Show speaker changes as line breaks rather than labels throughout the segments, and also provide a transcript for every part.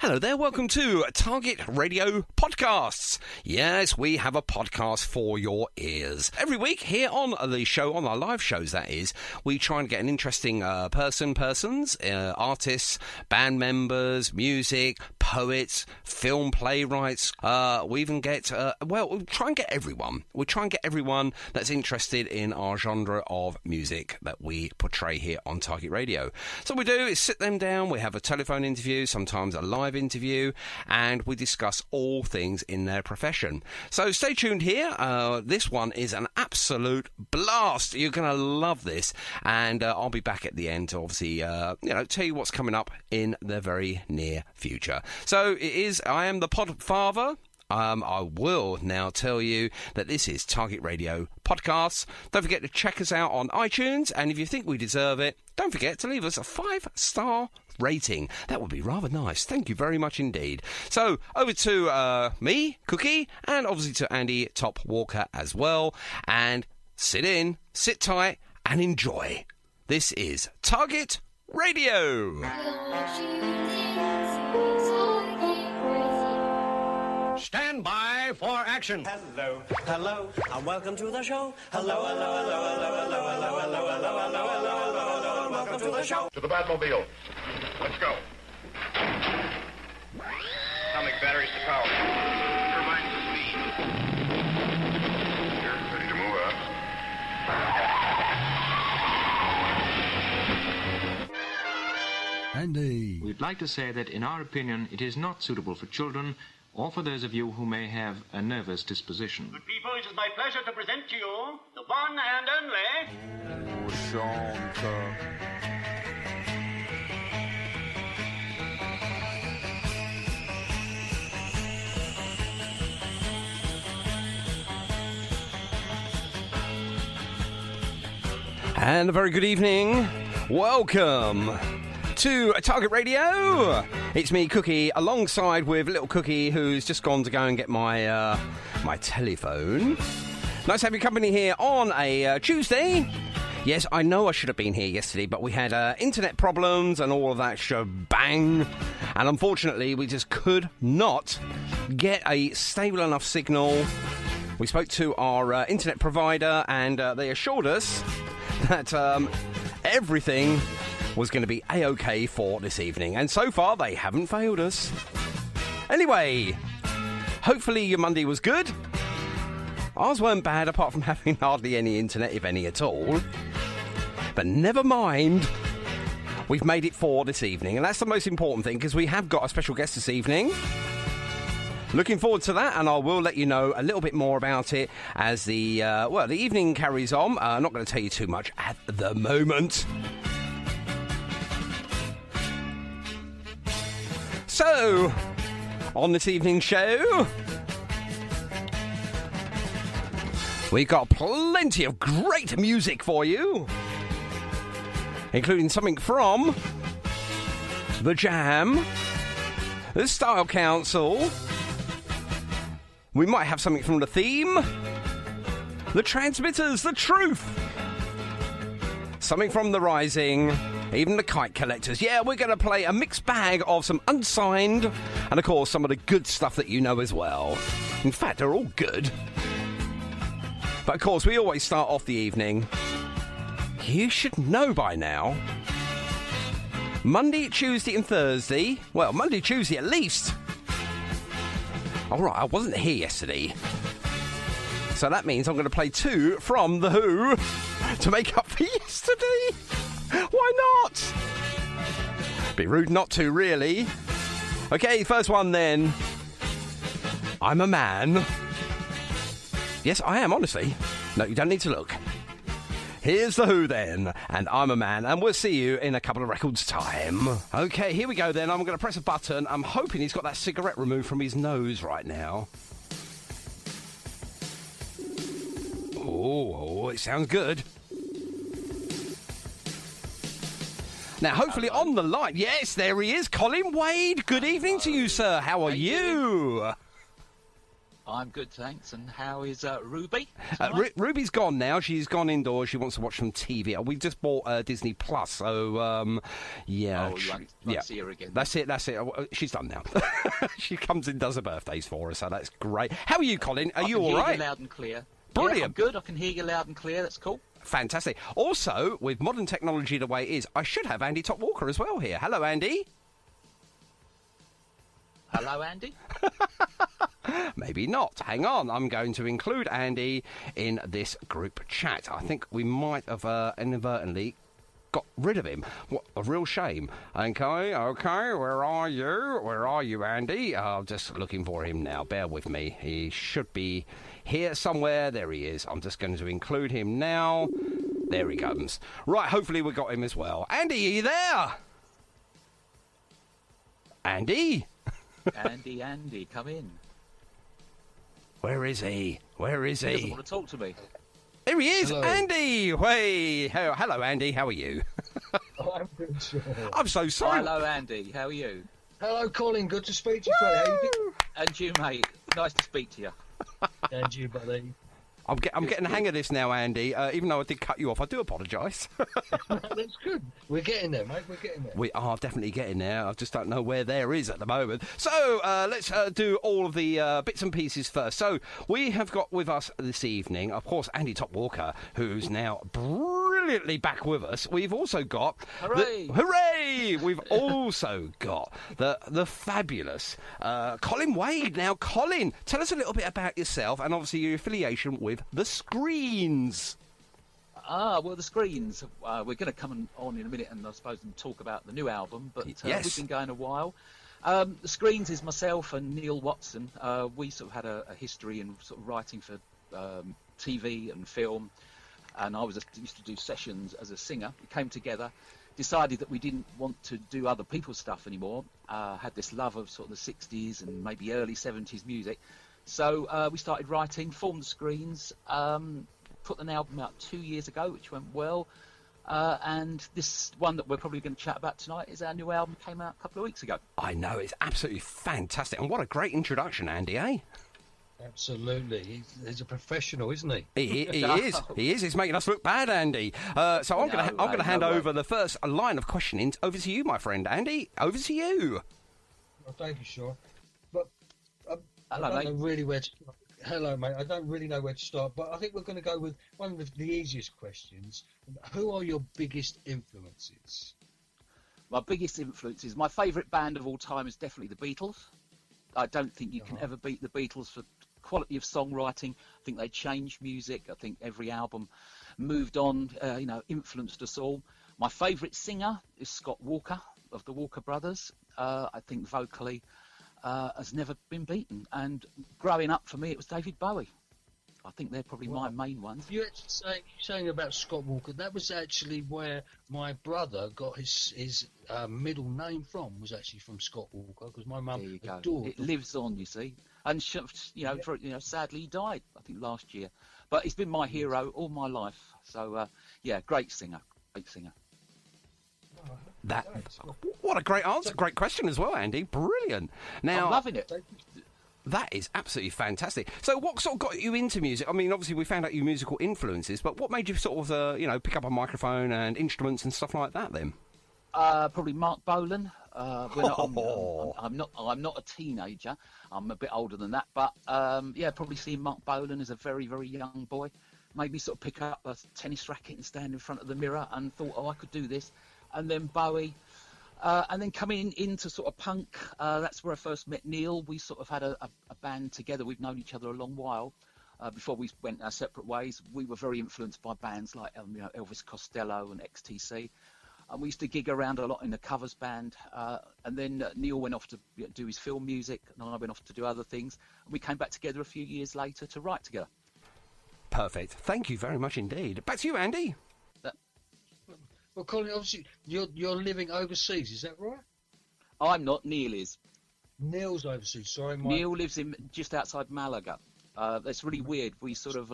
Hello there, welcome to Target Radio Podcasts. Yes, we have a podcast for your ears. Every week here on the show, on our live shows that is, we try and get an interesting persons, artists, band members, music, poets, film playwrights. We even get, we'll try and get everyone. We'll try and get everyone that's interested in our genre of music that we portray here on Target Radio. So what we do is sit them down, we have a telephone interview, sometimes a live interview, and we discuss all things in their profession. So stay tuned here. This one is an absolute blast. You're going to love this, and I'll be back at the end to obviously tell you what's coming up in the very near future. So I am the Pod Father. I will now tell you that this is Target Radio Podcasts. Don't forget to check us out on iTunes, and if you think we deserve it, don't forget to leave us a 5-star rating. That would be rather nice. Thank you very much indeed. So over to me, Cookie, and obviously to Andy Top Walker as well. And sit tight, and enjoy. This is Target Radio.
Stand by for action.
Hello, hello, and welcome to the show. Hello, hello, hello, hello, hello, hello, hello, hello, hello, hello, hello, hello, and welcome to the show.
To the Batmobile. Let's go. Atomic batteries to power. Turbines to speed. You're ready to move up.
Andy.
We'd like to say that, in our opinion, it is not suitable for children or for those of you who may have a nervous disposition.
Good people, it is my pleasure to present to you the one and only...
And a very good evening. Welcome to Target Radio. It's me, Cookie, alongside with little Cookie, who's just gone to go and get my my telephone. Nice to have your company here on a Tuesday. Yes, I know I should have been here yesterday, but we had internet problems and all of that shebang. And unfortunately, we just could not get a stable enough signal. We spoke to our internet provider, and they assured us that everything was going to be A-OK for this evening. And so far, they haven't failed us. Anyway, hopefully your Monday was good. Ours weren't bad, apart from having hardly any internet, if any at all. But never mind. We've made it for this evening. And that's the most important thing, because we have got a special guest this evening. Looking forward to that, and I will let you know a little bit more about it as the the evening carries on. I'm not going to tell you too much at the moment. So, on this evening's show, we've got plenty of great music for you, including something from The Jam, The Style Council. We might have something from The Theme, The Transmitters, The Truth, something from The Rising, even The Kite Collectors. Yeah, we're going to play a mixed bag of some unsigned, and of course some of the good stuff that you know as well. In fact, they're all good. But of course, we always start off the evening. You should know by now. Monday, Tuesday and Thursday. Well, Monday, Tuesday at least. Alright, I wasn't here yesterday. So that means I'm going to play 2 from The Who to make up for yesterday. Why not? Be rude not to, really. Okay, first one then. I'm a Man. Yes, I am, honestly. No, you don't need to look. Here's The Who then, and I'm a Man, and we'll see you in a couple of records' time. Okay, here we go then. I'm going to press a button. I'm hoping he's got that cigarette removed from his nose right now. Oh, it sounds good. Now, hopefully on the line, yes, there he is, Colin Wade. Good evening to you, sir. How are you?
I'm good, thanks. And how is Ruby?
Ruby's gone now. She's gone indoors. She wants to watch some TV. We've just bought Disney Plus, so yeah.
Oh, you won't see her again.
That's it. She's done now. She comes and does her birthdays for us, so that's great. How are you, Colin? Are you all right?
I can hear you loud and clear.
Brilliant.
Yeah, I'm good. I can hear you loud and clear. That's cool.
Fantastic. Also, with modern technology the way it is, I should have Andy Top Walker as well here. Hello, Andy.
Hello, Andy.
Maybe not. Hang on. I'm going to include Andy in this group chat. I think we might have inadvertently got rid of him. What a real shame. Okay, where are you? Where are you, Andy? I'm just looking for him now. Bear with me. He should be here somewhere. There he is. I'm just going to include him now. There he comes. Right, hopefully we got him as well. Andy, are you there? Andy?
Andy, come in.
Where is he? Where is
He doesn't
he?
want to talk to me.
Here he is,
Hello.
Andy. Hey, hello, Andy. How are you?
Oh, I'm good, sure.
I'm so sorry.
Hello, Andy. How are you?
Hello, Colin. Good to speak to you, buddy. How you doing?
And you, mate. Nice to speak to you.
And you, buddy.
I'm getting the hang of this now, Andy. Even though I did cut you off, I do apologise.
That's good. We're getting there, mate. We're getting there.
We are definitely getting there. I just don't know where there is at the moment. So let's do all of the bits and pieces first. So we have got with us this evening, of course, Andy Top Walker, who's now brilliantly back with us. We've also got...
Hooray!
Hooray! We've also got the fabulous Colin Wade. Now, Colin, tell us a little bit about yourself and obviously your affiliation with The Screens.
Well, The Screens, we're going to come on in a minute and I suppose and talk about the new album, but
Yes.
we've been going a while. The Screens is myself and Neil Watson. We sort of had a history in sort of writing for TV and film, and I used to do sessions as a singer. We came together, decided that we didn't want to do other people's stuff anymore, had this love of sort of the 60s and maybe early 70s music. So we started writing, formed The Screens, put an album out 2 years ago, which went well. And this one that we're probably going to chat about tonight is our new album, came out a couple of weeks ago.
I know, it's absolutely fantastic. And what a great introduction, Andy, eh?
Absolutely. He's a professional, isn't he?
He is. He is. He's making us look bad, Andy. So I'm going to hand over the first line of questioning over to you, my friend. Andy, over to you.
Well, thank you, Sean. But
Hello,
I don't
mate.
know really where to start. Hello, mate. I don't really know where to start, but I think we're going to go with one of the easiest questions. Who are your biggest influences?
My biggest influences, my favourite band of all time is definitely the Beatles. I don't think you can ever beat the Beatles for quality of songwriting. I think they changed music. I think every album moved on, influenced us all. My favourite singer is Scott Walker of the Walker Brothers. I think vocally has never been beaten. And growing up for me, it was David Bowie. I think they're probably my main ones.
You're saying about Scott Walker. That was actually where my brother got his middle name from. Was actually from Scott Walker because my mum adored.
It lives on, you see. And sadly he died, I think last year. But he's been my hero all my life. So great singer, great singer.
What a great answer, great question as well, Andy. Brilliant. Now,
I'm loving it.
That is absolutely fantastic. So what sort of got you into music? I mean, obviously we found out your musical influences, but what made you sort of, pick up a microphone and instruments and stuff like that then?
Probably Mark Bolan. I'm not a teenager. I'm a bit older than that. But, probably seeing Mark Bolan as a very, very young boy made me sort of pick up a tennis racket and stand in front of the mirror and thought, I could do this. And then Bowie. And then coming into sort of punk, that's where I first met Neil. We sort of had a band together. We've known each other a long while. Before we went our separate ways, we were very influenced by bands like Elvis Costello and XTC. And we used to gig around a lot in a covers band. And then Neil went off to do his film music, and I went off to do other things. And we came back together a few years later to write together.
Perfect. Thank you very much indeed. Back to you, Andy.
Well, Colin, obviously you're living overseas, is that right?
I'm not. Neil is.
Neil's overseas. Sorry,
Neil lives in just outside Malaga. That's really weird. We sort of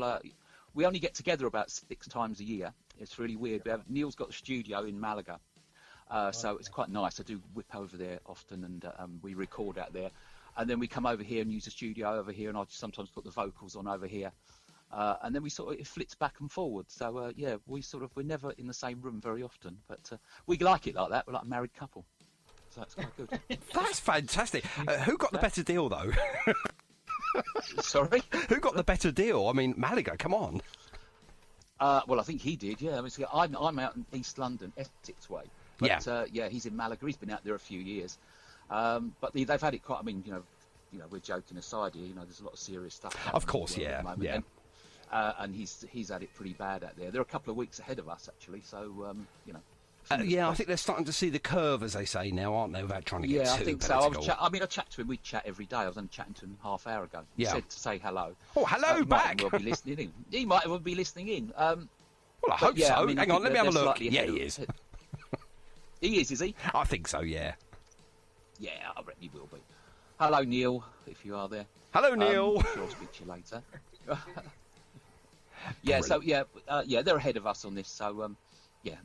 we only get together about 6 times a year. It's really weird. Neil's got a studio in Malaga, so it's quite nice. I do whip over there often, and we record out there. and then we come over here and use the studio over here, and I sometimes put the vocals on over here. And then it flits back and forward. So we're never in the same room very often, but we like it like that. We're like a married couple, so that's quite good.
That's fantastic. Who got the better deal though?
Sorry,
who got the better deal? I mean, Malaga. Come on.
Well, I think he did. Yeah, I mean, I'm out in East London, Essex way. But, he's in Malaga. He's been out there a few years. But they've had it quite. I mean, we're joking aside here. There's a lot of serious stuff.
Of course, yeah.
And he's had it pretty bad out there. They're a couple of weeks ahead of us, actually. So,
I think they're starting to see the curve, as they say now, aren't they? Without trying to get too
I think
political.
so. I chat to him. We chat every day. I was only chatting to him half hour ago. He said to say hello.
Oh, hello back.
He might be listening in. He might well be listening in.
Well, I hope so.
I mean,
Hang on, let me have a look. Yeah, he is.
He is he?
I think so, yeah.
Yeah, I reckon he will be. Hello, Neil, if you are there.
Hello, Neil.
I'm sure I'll speak to you later. They're ahead of us on this, so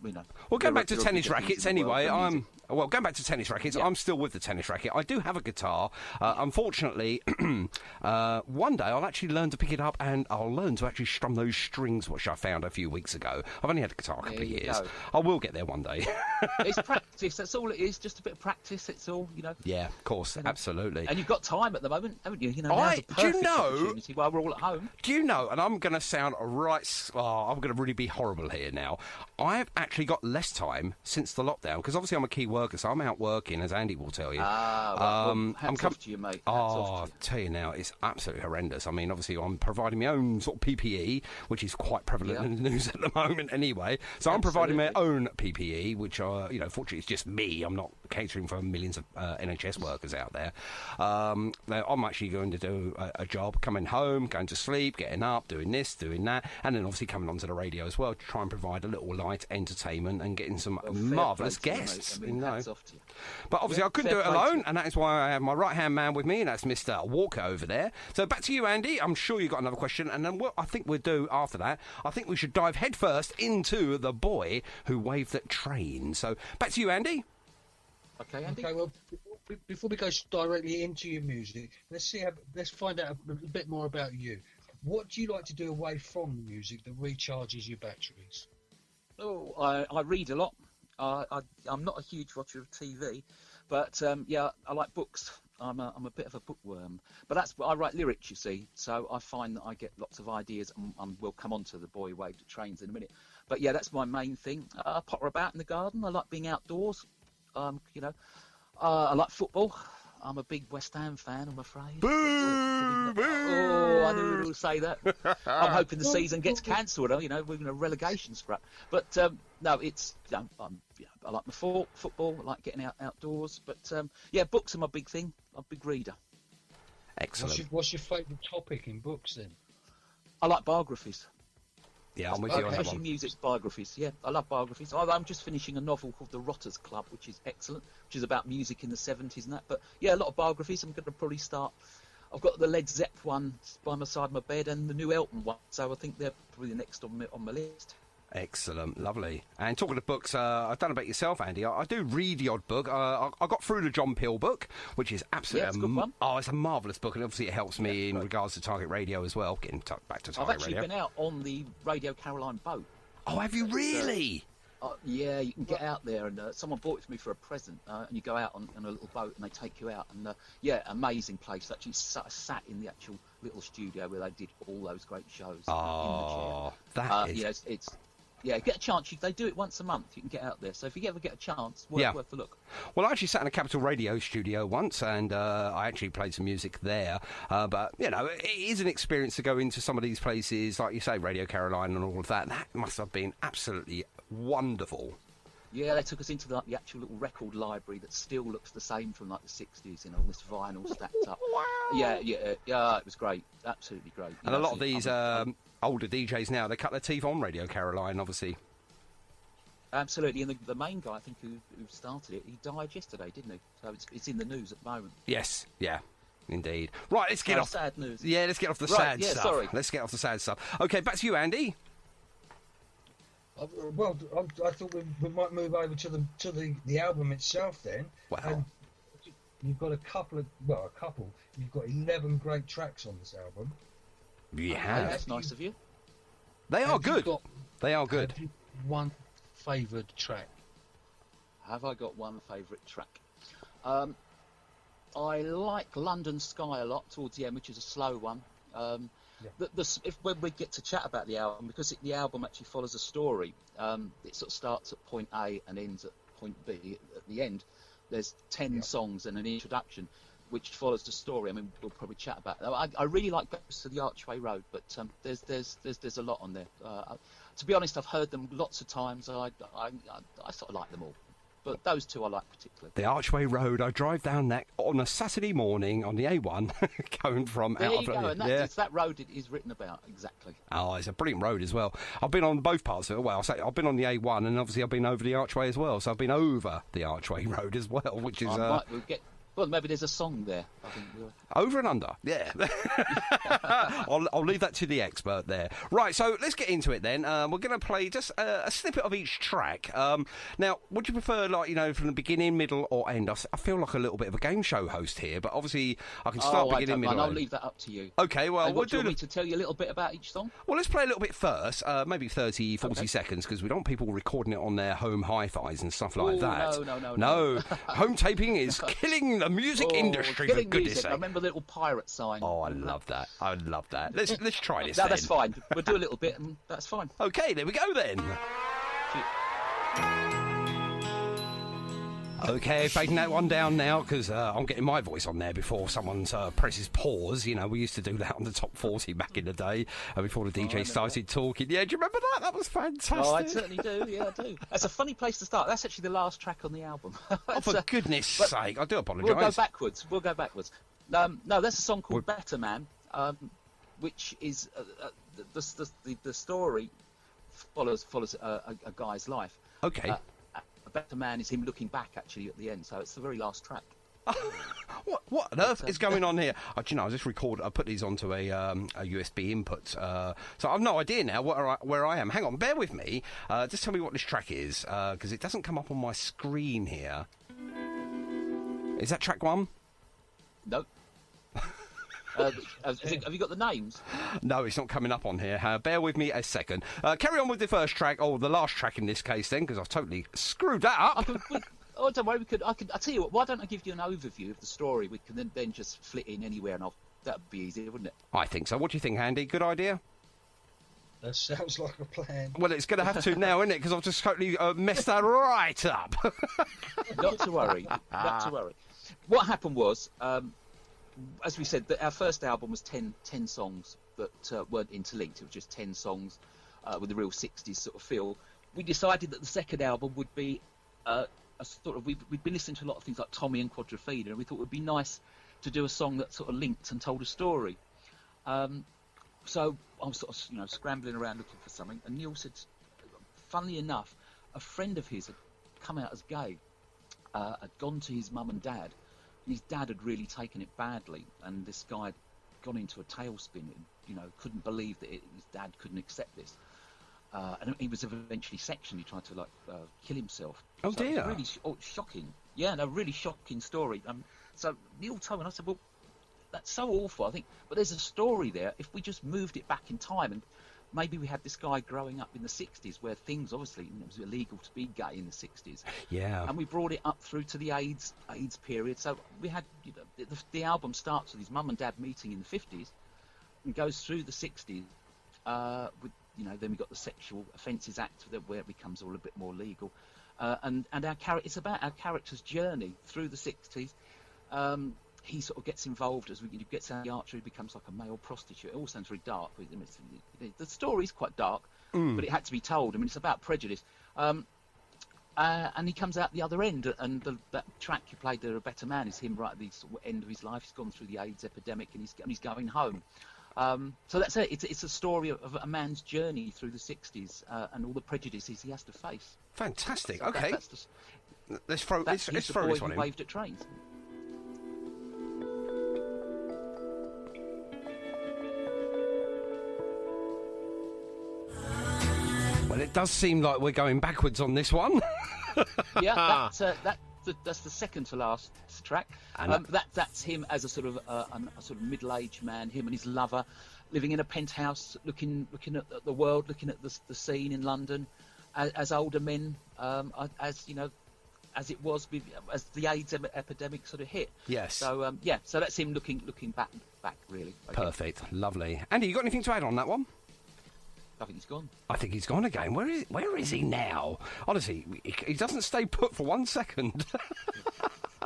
we know.
Well, going back to tennis rackets anyway, I'm still with the tennis racket. I do have a guitar. Unfortunately, one day I'll actually learn to pick it up and I'll learn to actually strum those strings, which I found a few weeks ago. I've only had a guitar a couple of years. I will get there one day.
It's practice. That's all it is. Just a bit of practice. It's all,
Yeah, of course, absolutely.
And you've got time at the moment, haven't you?
Do you know?
Opportunity while we're all at home.
Do you know? And I'm going to sound right. I'm going to really be horrible here now. I've actually got less time since the lockdown because obviously I'm a key worker, so I'm out working, as Andy will tell you.
Hats off to you, mate.
I'll tell you now, it's absolutely horrendous. I mean, obviously I'm providing my own sort of PPE, which is quite prevalent in the news at the moment anyway. So I'm providing my own PPE, which fortunately it's just me. I'm not catering for millions of NHS workers out there. I'm actually going to do a job, coming home, going to sleep, getting up, doing this, doing that, and then obviously coming onto the radio as well to try and provide a little light entertainment and getting some marvellous guests.
Hats off to you.
But obviously I couldn't do it alone, and that is why I have my right-hand man with me, and that's Mr. Walker over there. So back to you, Andy. I'm sure you've got another question, and then what I think we'll do after that, I think we should dive headfirst into the boy who waved at train. So back to you, Andy.
Okay, Andy.
Okay, well, before we go directly into your music, let's find out a bit more about you. What do you like to do away from the music that recharges your batteries?
Oh, I read a lot. I'm not a huge watcher of TV, but I like books. I'm a bit of a bookworm, but I write lyrics, you see. So I find that I get lots of ideas, and we'll come on to the boy who waved at trains in a minute. But yeah, that's my main thing. I potter about in the garden. I like being outdoors. I like football. I'm a big West Ham fan, I'm afraid.
Boo! Boo!
Oh, I knew it would say that. I'm hoping the season gets cancelled. We're in a relegation scrap. But no, it's I like my football. I like getting outdoors. But books are my big thing. I'm a big reader.
Excellent.
What's your favourite topic in books then?
I like biographies.
Yeah, I'm with you on that
especially
one.
music biographies. Yeah, I love biographies. I'm just finishing a novel called The Rodgers Club, which is excellent, which is about music in the 70s and that. But yeah, a lot of biographies. I'm going to probably start. I've got the Led Zepp one by my side of my bed and the new Elton one, so I think they're probably the next on my list.
Excellent, lovely. And talking of books, I don't know about yourself, Andy. I do read the odd book. I got through the John Peel book, which is absolutely
it's a good one.
It's a marvellous book, and obviously it helps me in regards to Target Radio as well. Getting back to Target Radio.
I've actually been out on the Radio Caroline boat.
Oh, have you really?
Yeah, you can get out there, and someone bought it for me for a present. And you go out on a little boat, and they take you out, and amazing place. Actually, sat in the actual little studio where they did all those great shows.
Oh,
in the chair.
that is.
It's. Yeah, get a chance. They do it once a month. You can get out there. So if you ever get a chance, worth a look.
Well, I actually sat in a Capital Radio studio once, and I actually played some music there. But, it is an experience to go into some of these places, like you say, Radio Caroline and all of that. That must have been absolutely wonderful.
Yeah, they took us into the actual little record library that still looks the same from, like, the 60s, all this vinyl stacked up.
Wow.
Yeah, it was great. Absolutely great.
And a lot of these older DJs now, they cut their teeth on Radio Caroline, obviously.
Absolutely, and the main guy, I think, who started it, he died yesterday, didn't he? So it's in the news at the moment.
Yes, yeah, indeed. Right, let's get off...
sad news.
Yeah, let's get off the sad stuff.
Sorry.
Let's get off the sad stuff. OK, back to you, Andy.
Well, I thought we might move over to the album itself then.
Wow.
you've got a couple. You've got 11 great tracks on this album.
Yeah,
that's nice of you.
They are good. They are good.
Have you one favoured track?
Have I got one favourite track? I like London Sky a lot towards the end, which is a slow one. When we get to chat about the album, because the album actually follows a story, it sort of starts at point A and ends at point B. At the end, there's 10 songs and an introduction, which follows the story. I mean, we'll probably chat about that. I really like Ghosts of the Archway Road, but there's a lot on there. To be honest, I've heard them lots of times. I sort of like them all. But those two I like particularly.
The Archway Road, I drive down that on a Saturday morning on the A1, going from
there
out
you
of...
go, and it's that road it is written about, exactly.
Oh, it's a brilliant road as well. I've been on both parts of it. Well, I've been on the A1, and obviously I've been over the Archway as well, so I've been over the Archway Road as well, which is...
Well, maybe there's a song there. I think
over and under, yeah. I'll leave that to the expert there. Right, so let's get into it then. We're going to play just a snippet of each track. Now, would you prefer, from the beginning, middle, or end? I feel like a little bit of a game show host here, but obviously I can start beginning, middle,
I'll
end.
leave that up to you.
Okay, well,
do you want me to tell you a little bit about each song?
Well, let's play a little bit first, maybe 30, 40 seconds, because we don't want people recording it on their home hi-fis and stuff like that.
No.
Home taping is killing the music industry, for goodness sake.
I remember the little pirate sign.
Oh, I love that. Let's try this.
No, that's fine. We'll do a little bit, and that's fine.
Okay, there we go then. Okay, fading that one down now, because I'm getting my voice on there before someone presses pause. We used to do that on the top 40 back in the day, before the DJ started talking. Yeah, do you remember that? That was fantastic.
Oh, I certainly do. Yeah, I do. That's a funny place to start. That's actually the last track on the album.
Oh, for goodness sake. I do apologise.
We'll go backwards. No, that's a song called Better Man, which is the story follows a guy's life.
Okay.
A Better Man is him looking back, actually, at the end, so it's the very last track.
What on earth is going on here? I just I put these onto a USB input, so I've no idea now where I am. Hang on, bear with me. Just tell me what this track is, because it doesn't come up on my screen here. Is that track 1?
No. Have you got the names?
No, it's not coming up on here. Bear with me a second. Carry on with the first track, or the last track in this case, then, because I've totally screwed that up.
Don't worry. I'll tell you what. Why don't I give you an overview of the story? We can then just flit in anywhere, and that'd be easier, wouldn't it?
I think so. What do you think, Andy? Good idea.
That sounds like a plan.
Well, it's going to have to now, isn't it? Because I've just totally messed that right up.
Not to worry. What happened was, as we said, our first album was 10 songs that weren't interlinked. It was just 10 songs with a real 60s sort of feel. We decided that the second album would be a sort of... We'd been listening to a lot of things like Tommy and Quadrophenia, and we thought it would be nice to do a song that sort of linked and told a story. So I was sort of, scrambling around looking for something, and Neil said, funnily enough, a friend of his had come out as gay, had gone to his mum and dad, and his dad had really taken it badly, and this guy had gone into a tailspin and, couldn't believe that his dad couldn't accept this. And he was eventually sectioned. He tried to kill himself.
Oh, dear.
It was really shocking. Yeah, no, really shocking story. So Neil told me, and I said, well, that's so awful, I think, but there's a story there. If we just moved it back in time, and maybe we had this guy growing up in the 60s where things, obviously, it was illegal to be gay in the 60s.
Yeah.
And we brought it up through to the AIDS period. So we had, the album starts with his mum and dad meeting in the 50s and goes through the 60s with, then we got the Sexual Offences Act where it becomes all a bit more legal. And it's about our character's journey through the 60s. He sort of gets involved as he gets out of the archery, becomes like a male prostitute. It all sounds very dark. The story's quite dark, but it had to be told. I mean, it's about prejudice. And he comes out the other end, and that track you played there, A Better Man, is him right at the sort of end of his life. He's gone through the AIDS epidemic, and he's going home. So that's it. It's a story of a man's journey through the 60s and all the prejudices he has to face.
Fantastic.
So
okay. Let's throw this one in.
Waved at trains.
Well, it does seem like we're going backwards on this one.
Yeah, that's the second to last track.
And
That's him as a sort of middle-aged man. Him and his lover, living in a penthouse, looking at the world, looking at the scene in London, as older men, as it was as the AIDS epidemic sort of hit.
Yes.
So so that's him looking back really.
Perfect, lovely. Andy, you got anything to add on that one?
I think he's gone.
I think he's gone again. Where is he now? Honestly, he doesn't stay put for 1 second.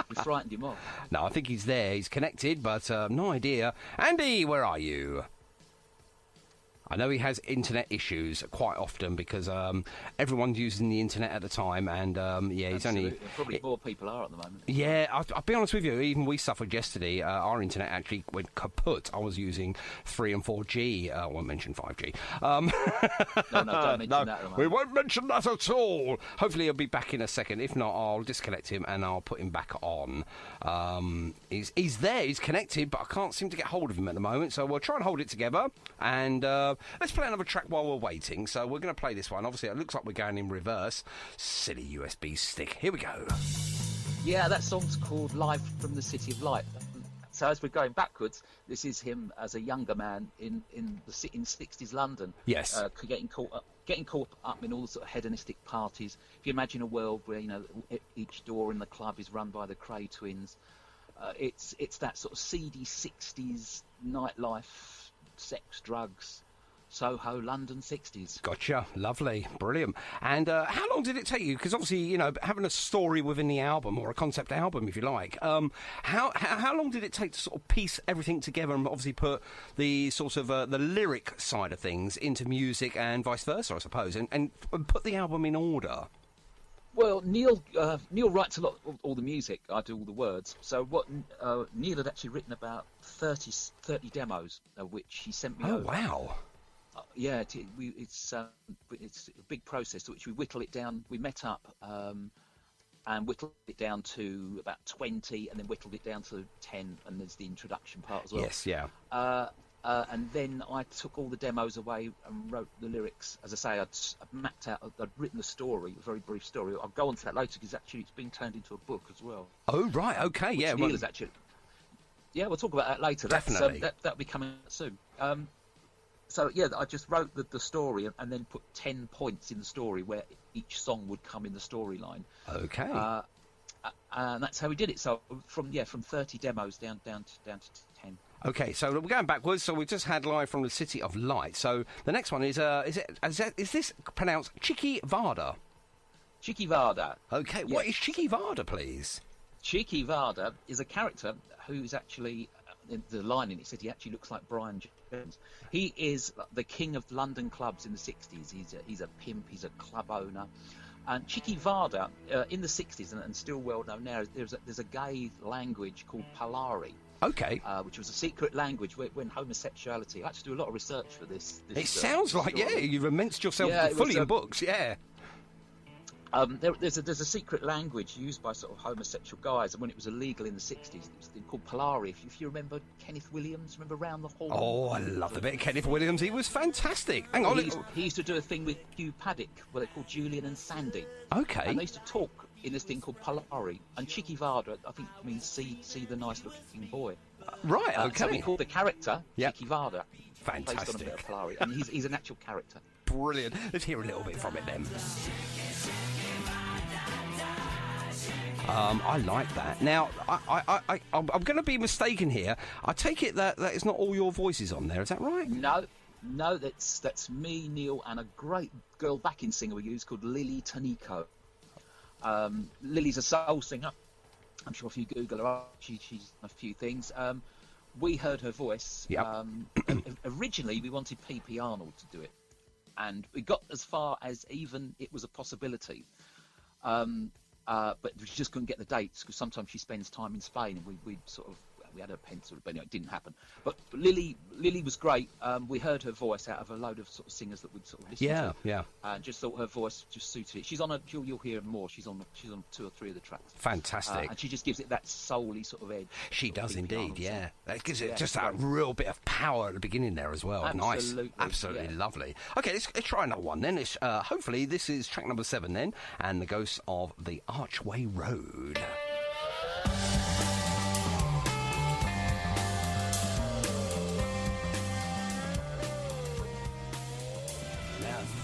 We frightened him off.
No, I think he's there. He's connected, but no idea. Andy, where are you? I know he has internet issues quite often because everyone's using the internet at the time, and he's
Absolutely.
only...
Probably more people are at the moment.
Yeah, I'll be honest with you, even we suffered yesterday. Our internet actually went kaput. I was using 3 and 4G. I won't mention 5G.
No, don't mention that at the moment.
We won't mention that at all. Hopefully he'll be back in a second. If not, I'll disconnect him and I'll put him back on. He's there, he's connected, but I can't seem to get hold of him at the moment, so we'll try and hold it together, and let's play another track while we're waiting. So we're going to play this one. Obviously, it looks like we're going in reverse. Silly USB stick. Here we go.
Yeah, that song's called Live from the City of Light. So as we're going backwards, this is him as a younger man in 60s London.
Yes.
Getting caught up in all the sort of hedonistic parties. If you imagine a world where each door in the club is run by the Cray twins, it's that sort of seedy 60s nightlife, sex, drugs. Soho, London 60s.
Gotcha. Lovely. Brilliant. And how long did it take you? Because obviously, having a story within the album, or a concept album, if you like, how long did it take to sort of piece everything together and obviously put the sort of the lyric side of things into music and vice versa, I suppose, and put the album in order?
Well, Neil writes a lot of all the music. I do all the words. So what Neil had actually written about 30 demos, which he sent me over.
Oh, wow.
Yeah, it's a big process to which we whittle it down. We met up and whittled it down to about 20, and then whittled it down to 10, and there's the introduction part as well.
Yes, yeah.
And then I took all the demos away and wrote the lyrics. As I say, I'd mapped out, I'd written the story, a very brief story. I'll go on to that later because actually it's being turned into a book as well.
Oh, right, okay, yeah.
Neil is actually... Yeah, we'll talk about that later.
Definitely.
That'll be coming soon. So, yeah, I just wrote the story and then put 10 points in the story where each song would come in the storyline.
Okay.
And that's how we did it. So, from 30 demos down to 10.
Okay, so we're going backwards. So we just had Live from the City of Light. So the next one is this pronounced Chicky Varda?
Chicky Varda.
Okay,
Yes.
What is Chicky Varda, please?
Chicky Varda is a character who's actually... The line in it said he actually looks like Brian Jones. He is the king of London clubs in the 60s. He's a pimp, he's a club owner. And Chicky Varda, in the 60s, and still well known now, there's a gay language called Polari.
Okay.
Which was a secret language when homosexuality... I had to do a lot of research for this
It sounds like,
story.
you've immersed yourself fully in books, yeah.
There's a secret language used by sort of homosexual guys, and when it was illegal in the 60s, it was called Polari. If you remember Kenneth Williams, remember Round the Hall?
Oh, I love the bit of Kenneth Williams. He was fantastic. Hang on.
He used to do a thing with Hugh Paddock, where they're called Julian and Sandy.
Okay.
And they used to talk in this thing called Polari. And Chicky Varda, I think, means see the nice-looking boy.
Right, okay.
So we call the character
Yep.
Chicky Varda.
Fantastic.
Based on a bit of Polari. And he's an actual character.
Brilliant. Let's hear a little bit from it then. I like that. Now, I'm going to be mistaken here. I take it that it's not all your voices on there. Is that right?
No, that's me, Neil, and a great girl backing singer we use called Lily Tanico. Lily's a soul singer. I'm sure if you Google her, she's a few things. We heard her voice.
Yep.
Originally, we wanted P.P. Arnold to do it, and we got as far as even it was a possibility. But we just couldn't get the dates because sometimes she spends time in Spain, and we sort of We had her pencil, but anyway, it didn't happen. But Lily was great. We heard her voice out of a load of sort of singers that we'd sort of listened to.
Yeah.
And just thought her voice just suited it. She's on you'll hear more. She's on 2 or 3 of the tracks.
Fantastic.
And she just gives it that soul-y sort of edge.
She does indeed, yeah. That gives it just
great.
that real bit of power at the beginning there as well.
Absolutely,
Nice. Absolutely
yeah.
lovely. Okay, let's try another one then. It's, hopefully this is track number 7 then, and The Ghosts of the Archway Road.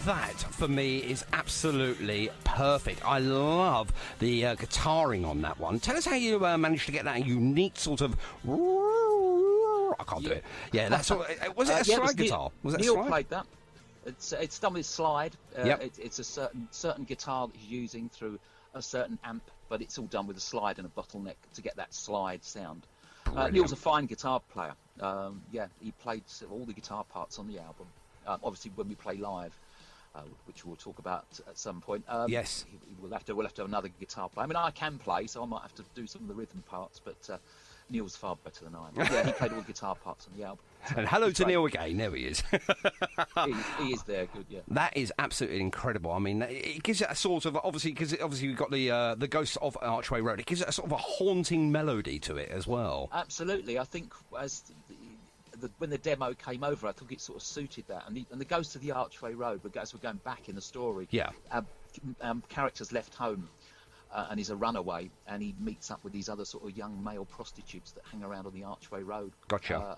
That, for me, is absolutely perfect. I love the guitaring on that one. Tell us how you managed to get that unique sort of... I can't do it. Yeah, that's all. Was it a slide guitar? Was it
Neil
a slide?
played that. It's done with slide.
Yep.
It's a certain guitar that he's using through a certain amp, but it's all done with a slide and a bottleneck to get that slide sound. Neil's a fine guitar player. He played all the guitar parts on the album. Obviously, when we play live, which we'll talk about at some point.
Yes.
We'll have to have another guitar player. I mean, I can play, so I might have to do some of the rhythm parts, but Neil's far better than I am. Yeah, he played all the guitar parts on the album.
And hello to Neil again. There he is.
he is there, good, yeah.
That is absolutely incredible. I mean, it gives it a sort of, obviously we've got the Ghosts of Archway Road. It gives it a sort of a haunting melody to it as well.
Absolutely. I think when the demo came over, I think it sort of suited that. And the Ghosts of the Archway Road, as we're going back in the story, character's left home. And he's a runaway, and he meets up with these other sort of young male prostitutes that hang around on the Archway Road.
Gotcha.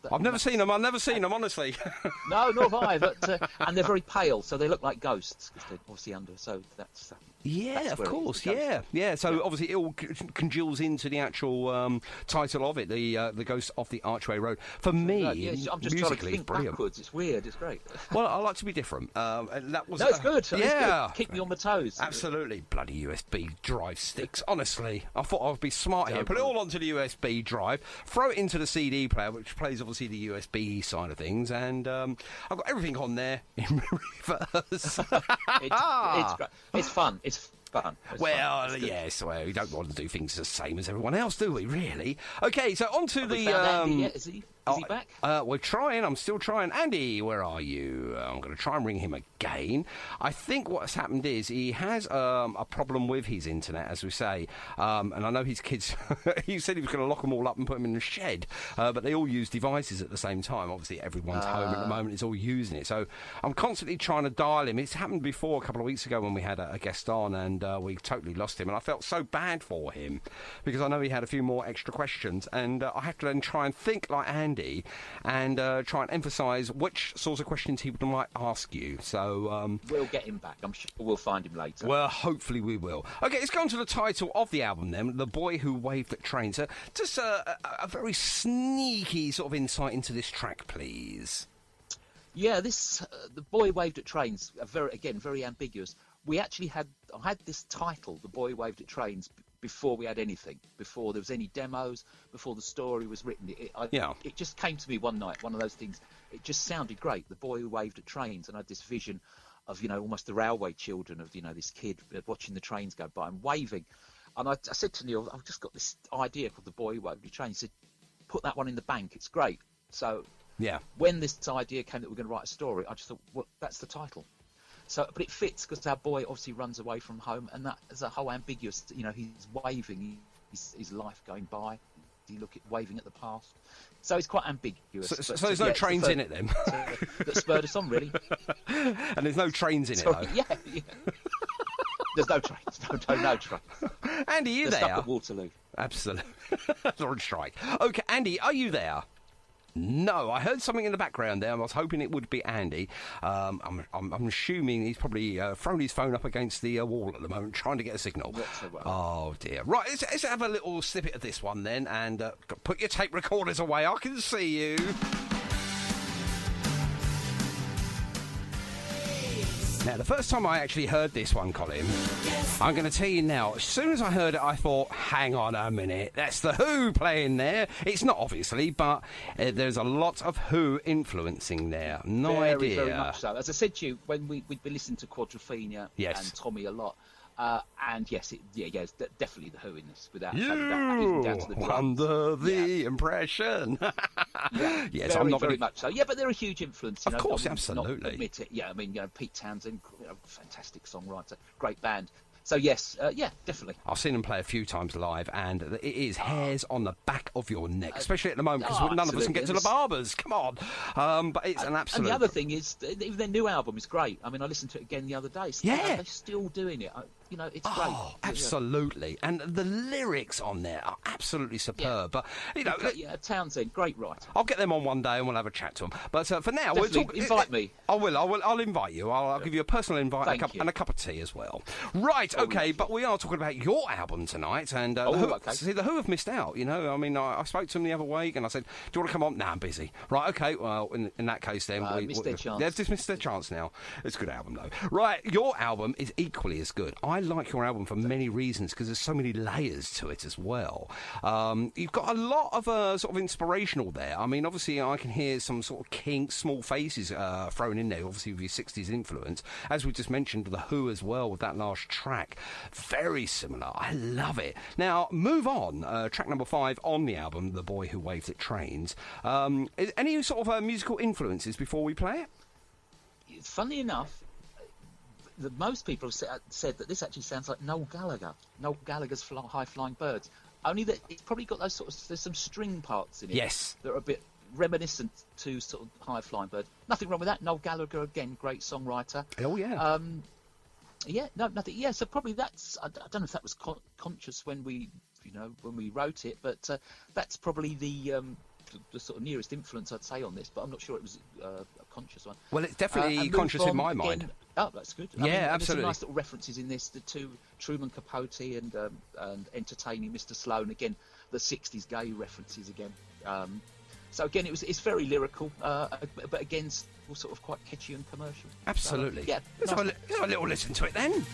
I've never seen them, honestly.
No, nor have I. But, and they're very pale, so they look like ghosts, because they're obviously under. So that's...
Yeah, of course, yeah. So obviously it all congeals into the actual title of it, the Ghost of the Archway Road. For me,
I'm just trying to think backwards. It's weird. It's great.
Well, I like to be different. That was
it's good.
Yeah,
good. Keep me on my toes.
Absolutely, bloody USB drive sticks. Honestly, I thought I'd be smart here. Put it all onto the USB drive, throw it into the CD player, which plays obviously the USB side of things, and I've got everything on there in reverse.
It's great. It's fun. It's fun.
Yes. Well, we don't want to do things the same as everyone else, do we? Really? Okay. So on to the.
Andy yet? Is he back?
We're trying. I'm still trying. Andy, where are you? I'm going to try and ring him again. I think what's happened is he has a problem with his internet, as we say. And I know his kids. He said he was going to lock them all up and put them in the shed, but they all use devices at the same time. Obviously, everyone's home at the moment. It's all using it. So I'm constantly trying to dial him. It's happened before a couple of weeks ago when we had a guest on, and we totally lost him. And I felt so bad for him because I know he had a few more extra questions, and I have to then try and think like Andy. And try and emphasise which sorts of questions he would like to ask you. So
we'll get him back. I'm sure we'll find him later.
Well, hopefully we will. Okay, let's go on to the title of the album then, The Boy Who Waved at Trains. Just a very sneaky sort of insight into this track, please.
Yeah, this The Boy Waved at Trains, very ambiguous. I had this title, The Boy Waved at Trains, before we had anything, before there was any demos, before the story was written. It just came to me one night, one of those things. It just sounded great, The Boy Who Waved at Trains, and I had this vision of, almost the railway children of, this kid watching the trains go by and waving. And I said to Neil, I've just got this idea called The Boy Who Waved at Trains. He said, put that one in the bank, it's great. So when this idea came that we're going to write a story, I just thought, well, that's the title. So, but it fits because our boy obviously runs away from home, and that is a whole ambiguous. He's waving, his life going by. You look at waving at the past, so it's quite ambiguous.
So there's no trains in it then.
That spurred us on, really.
And there's no trains in it though.
Yeah. There's no trains. No trains.
Andy, you there?
Stuck at Waterloo.
Absolutely. They're on strike. Okay, Andy, are you there? No, I heard something in the background there. I was hoping it would be Andy. I'm assuming he's probably thrown his phone up against the wall at the moment, trying to get a signal. Oh dear. Right, let's have a little snippet of this one then, and put your tape recorders away. I can see you. Now, the first time I actually heard this one, Colin, I'm going to tell you now, as soon as I heard it, I thought, hang on a minute, that's The Who playing there. It's not, obviously, but there's a lot of Who influencing there. No idea.
Very much so. As I said to you, when we'd been listening to Quadrophenia and Tommy a lot, And yes, it's definitely the Who in this, without having that, even down to the drums.
Under the impression. Yes,
very,
I'm not
very much so. Yeah, but they're a huge influence.
Of course, absolutely.
Not admit it. Yeah, I mean, Pete Townsend, fantastic songwriter, great band. So yes, definitely.
I've seen them play a few times live, and it is hairs on the back of your neck, especially at the moment, because none of us can get to the barbers. Come on. But it's an absolute...
And the other thing is, even their new album is great. I mean, I listened to it again the other day. So they're still doing it. It's great.
Oh, absolutely. And the lyrics on there are absolutely superb. But,
Townsend, great writer.
I'll get them on one day and we'll have a chat to them. But for now, we'll talk...
Invite me.
I will. I'll invite you. I'll give you a personal invite and a cup of tea as well. Right, okay, but we are talking about your album tonight. And see, the Who have missed out, I mean, I spoke to them the other week and I said, do you want to come on? Nah, I'm busy. Right, okay, well, in that case then...
missed their chance.
They've just missed their chance now. It's a good album, though. Right, your album is equally as good. I like your album for many reasons because there's so many layers to it as well. You've got a lot of sort of inspirational there. I mean, obviously, I can hear some sort of Kinks, Small Faces thrown in there, obviously with your 60s influence. As we just mentioned, The Who as well with that last track. Very similar. I love it. Now, move on. Track number 5 on the album, The Boy Who Waved at Trains. Any sort of musical influences before we play it?
Funnily enough, most people have said that this actually sounds like Noel Gallagher's High Flying Birds. Only that it's probably got those there's some string parts in it.
Yes.
That are a bit reminiscent to sort of High Flying Birds. Nothing wrong with that. Noel Gallagher, again, great songwriter.
Oh, yeah.
Nothing. Yeah, so probably that's... I don't know if that was conscious when we wrote it, but that's probably the sort of nearest influence I'd say on this, but I'm not sure it was a conscious one.
Well, it's definitely conscious in my mind.
Oh, that's good.
I mean, absolutely.
There's some nice little references in this to Truman Capote and Entertaining Mr. Sloan. Again, the 60s gay references again. So again, it's very lyrical, but again, sort of quite catchy and commercial.
Absolutely.
So,
let's have a little listen to it then.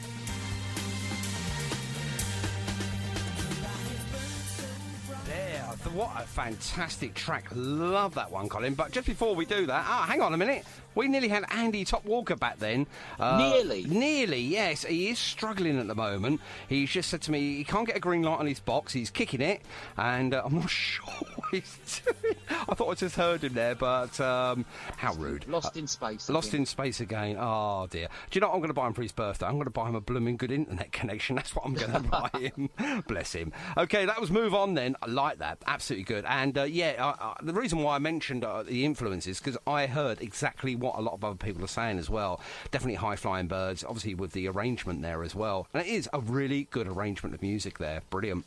What a fantastic track. Love that one, Colin. But just before we do that... hang on a minute. We nearly had Andy Top Walker back then.
Nearly?
Nearly, yes. He is struggling at the moment. He's just said to me he can't get a green light on his box. He's kicking it, and I'm not sure what he's doing. I thought I just heard him there, but how rude.
Lost in space.
Lost in space again. Oh, dear. Do you know what I'm going to buy him for his birthday? I'm going to buy him a blooming good internet connection. That's what I'm going to buy him. Bless him. Okay, that was Move On then. I like that. Absolutely good. And, the reason why I mentioned the influences, because I heard exactly what a lot of other people are saying as well. Definitely High Flying Birds, obviously with the arrangement there as well. And it is a really good arrangement of music there. Brilliant.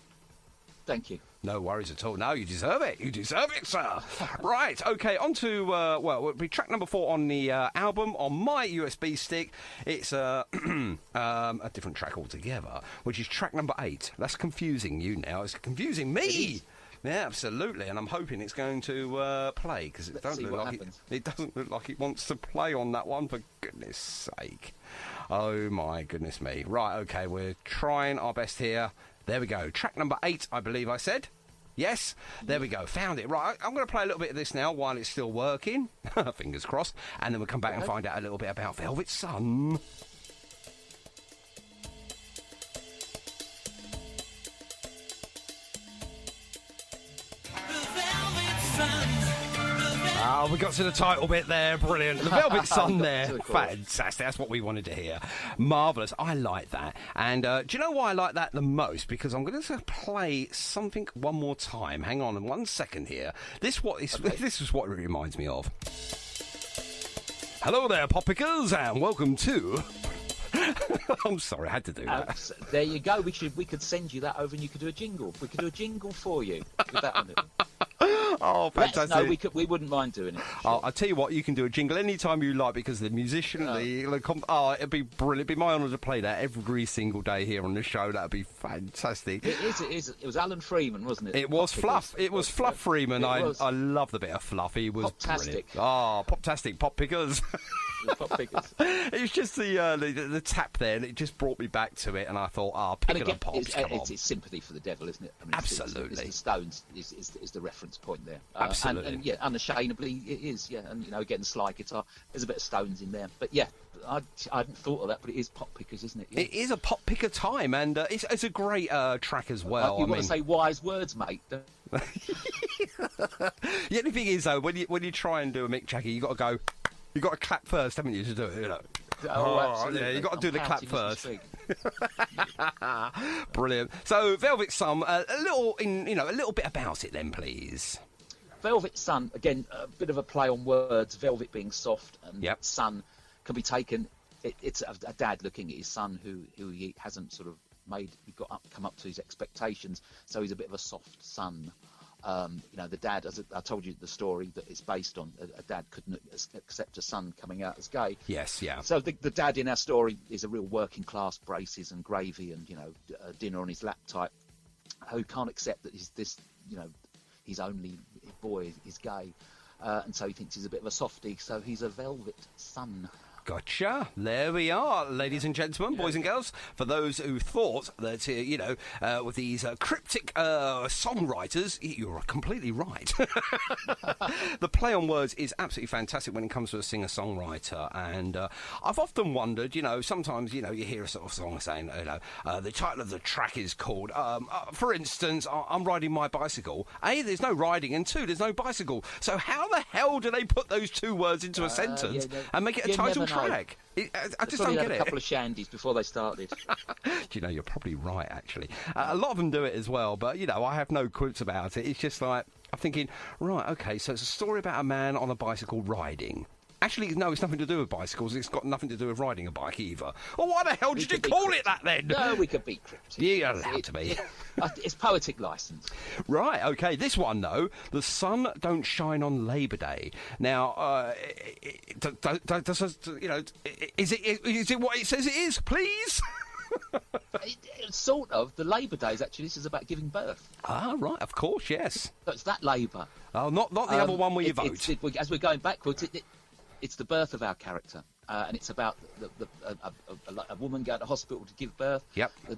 Thank you.
No worries at all. No, you deserve it. You deserve it, sir. Right, okay, on to, it'll be track number 4 on the album. On my USB stick, it's a different track altogether, which is track number 8. That's confusing you now. It's confusing me. Yeah, absolutely, and I'm hoping it's going to play, because it doesn't look like it wants to play on that one, for goodness sake. Oh, my goodness me. Right, okay, we're trying our best here. There we go. Track number 8, I believe I said. Yes, there we go. Found it. Right, I'm going to play a little bit of this now while it's still working. Fingers crossed. And then we'll come back and find out a little bit about Velvet Sun. We got to the title bit there. Brilliant. The Velvet Sun there. Fantastic. That's what we wanted to hear. Marvellous. I like that. And do you know why I like that the most? Because I'm going to play something one more time. Hang on 1 second here. This is what it reminds me of. Hello there, pop pickers, and welcome to... I'm sorry, I had to do that.
There you go. We could send you that over and you could do a jingle. We could do a jingle for you with that on it.
Oh, fantastic.
No, we wouldn't mind doing it.
Sure. I'll tell you what, you can do a jingle anytime you like, because the musician, it'd be brilliant. It'd be my honour to play that every single day here on the show. That'd be fantastic.
It is. It was Alan Freeman, wasn't it?
It was Fluff. It was Fluff Freeman. I love the bit of Fluff. He was
Pop-tastic.
Brilliant. Oh, Pop-tastic, Pop Pickers.
Pop Pickers.
It was just the tap there, and it just brought me back to it, and I thought, Pickle and Pops, come on.
It's sympathy for the devil, isn't it? I mean,
absolutely.
It's the Stones is the reference point there.
Absolutely.
And unashamedly it is, yeah. And, again, the slide guitar, there's a bit of Stones in there. But, yeah, I hadn't thought of that, but it is Pot Pickers, isn't it? Yeah.
It is a pop picker time, and it's a great track as well.
You want to say wise words, mate?
The only thing is, though, when you try and do a Mick Jagger, you got to clap first, haven't you, to do it? You know.
Oh, absolutely.
Yeah, you got to do the clap first. Brilliant. So, Velvet Sun, a little bit about it, then, please.
Velvet Sun, again, a bit of a play on words. Velvet being soft, and sun can be taken. It's a dad looking at his son who he hasn't sort of come up to his expectations, so he's a bit of a soft son. The dad, as I told you the story that it's based on, a dad couldn't accept a son coming out as gay.
Yes, yeah.
So the dad in our story is a real working class, braces and gravy and dinner on his lap type, who can't accept that his only boy is gay, and so he thinks he's a bit of a softie. So he's a velvet son.
Gotcha. There we are, ladies and gentlemen, boys and girls. For those who thought that, with these cryptic songwriters, you're completely right. The play on words is absolutely fantastic when it comes to a singer-songwriter. And I've often wondered, sometimes, you hear a sort of song saying, the title of the track is called, for instance, I'm riding my bicycle. A, there's no riding, and 2, there's no bicycle. So how the hell do they put those 2 words into a sentence and make it a title track? I just don't get it.
A couple of shandies before they started.
You're probably right, actually. A lot of them do it as well, but, I have no quibs about it. It's just like, I'm thinking, right, okay, so it's a story about a man on a bicycle riding. Actually, no, it's nothing to do with bicycles. It's got nothing to do with riding a bike either. Well, why the hell did you call it that then?
No, we could be cryptic.
You're allowed to be.
It's poetic license.
Right, okay. This one, though, the sun don't shine on Labour Day. Now, is it what it says it is, please?
Sort of. The Labour Days, actually, this is about giving birth.
Ah, right, of course, yes.
So it's that Labour.
Oh, not the other one where you vote.
As we're going backwards, it's the birth of our character, and it's about a woman going to hospital to give birth,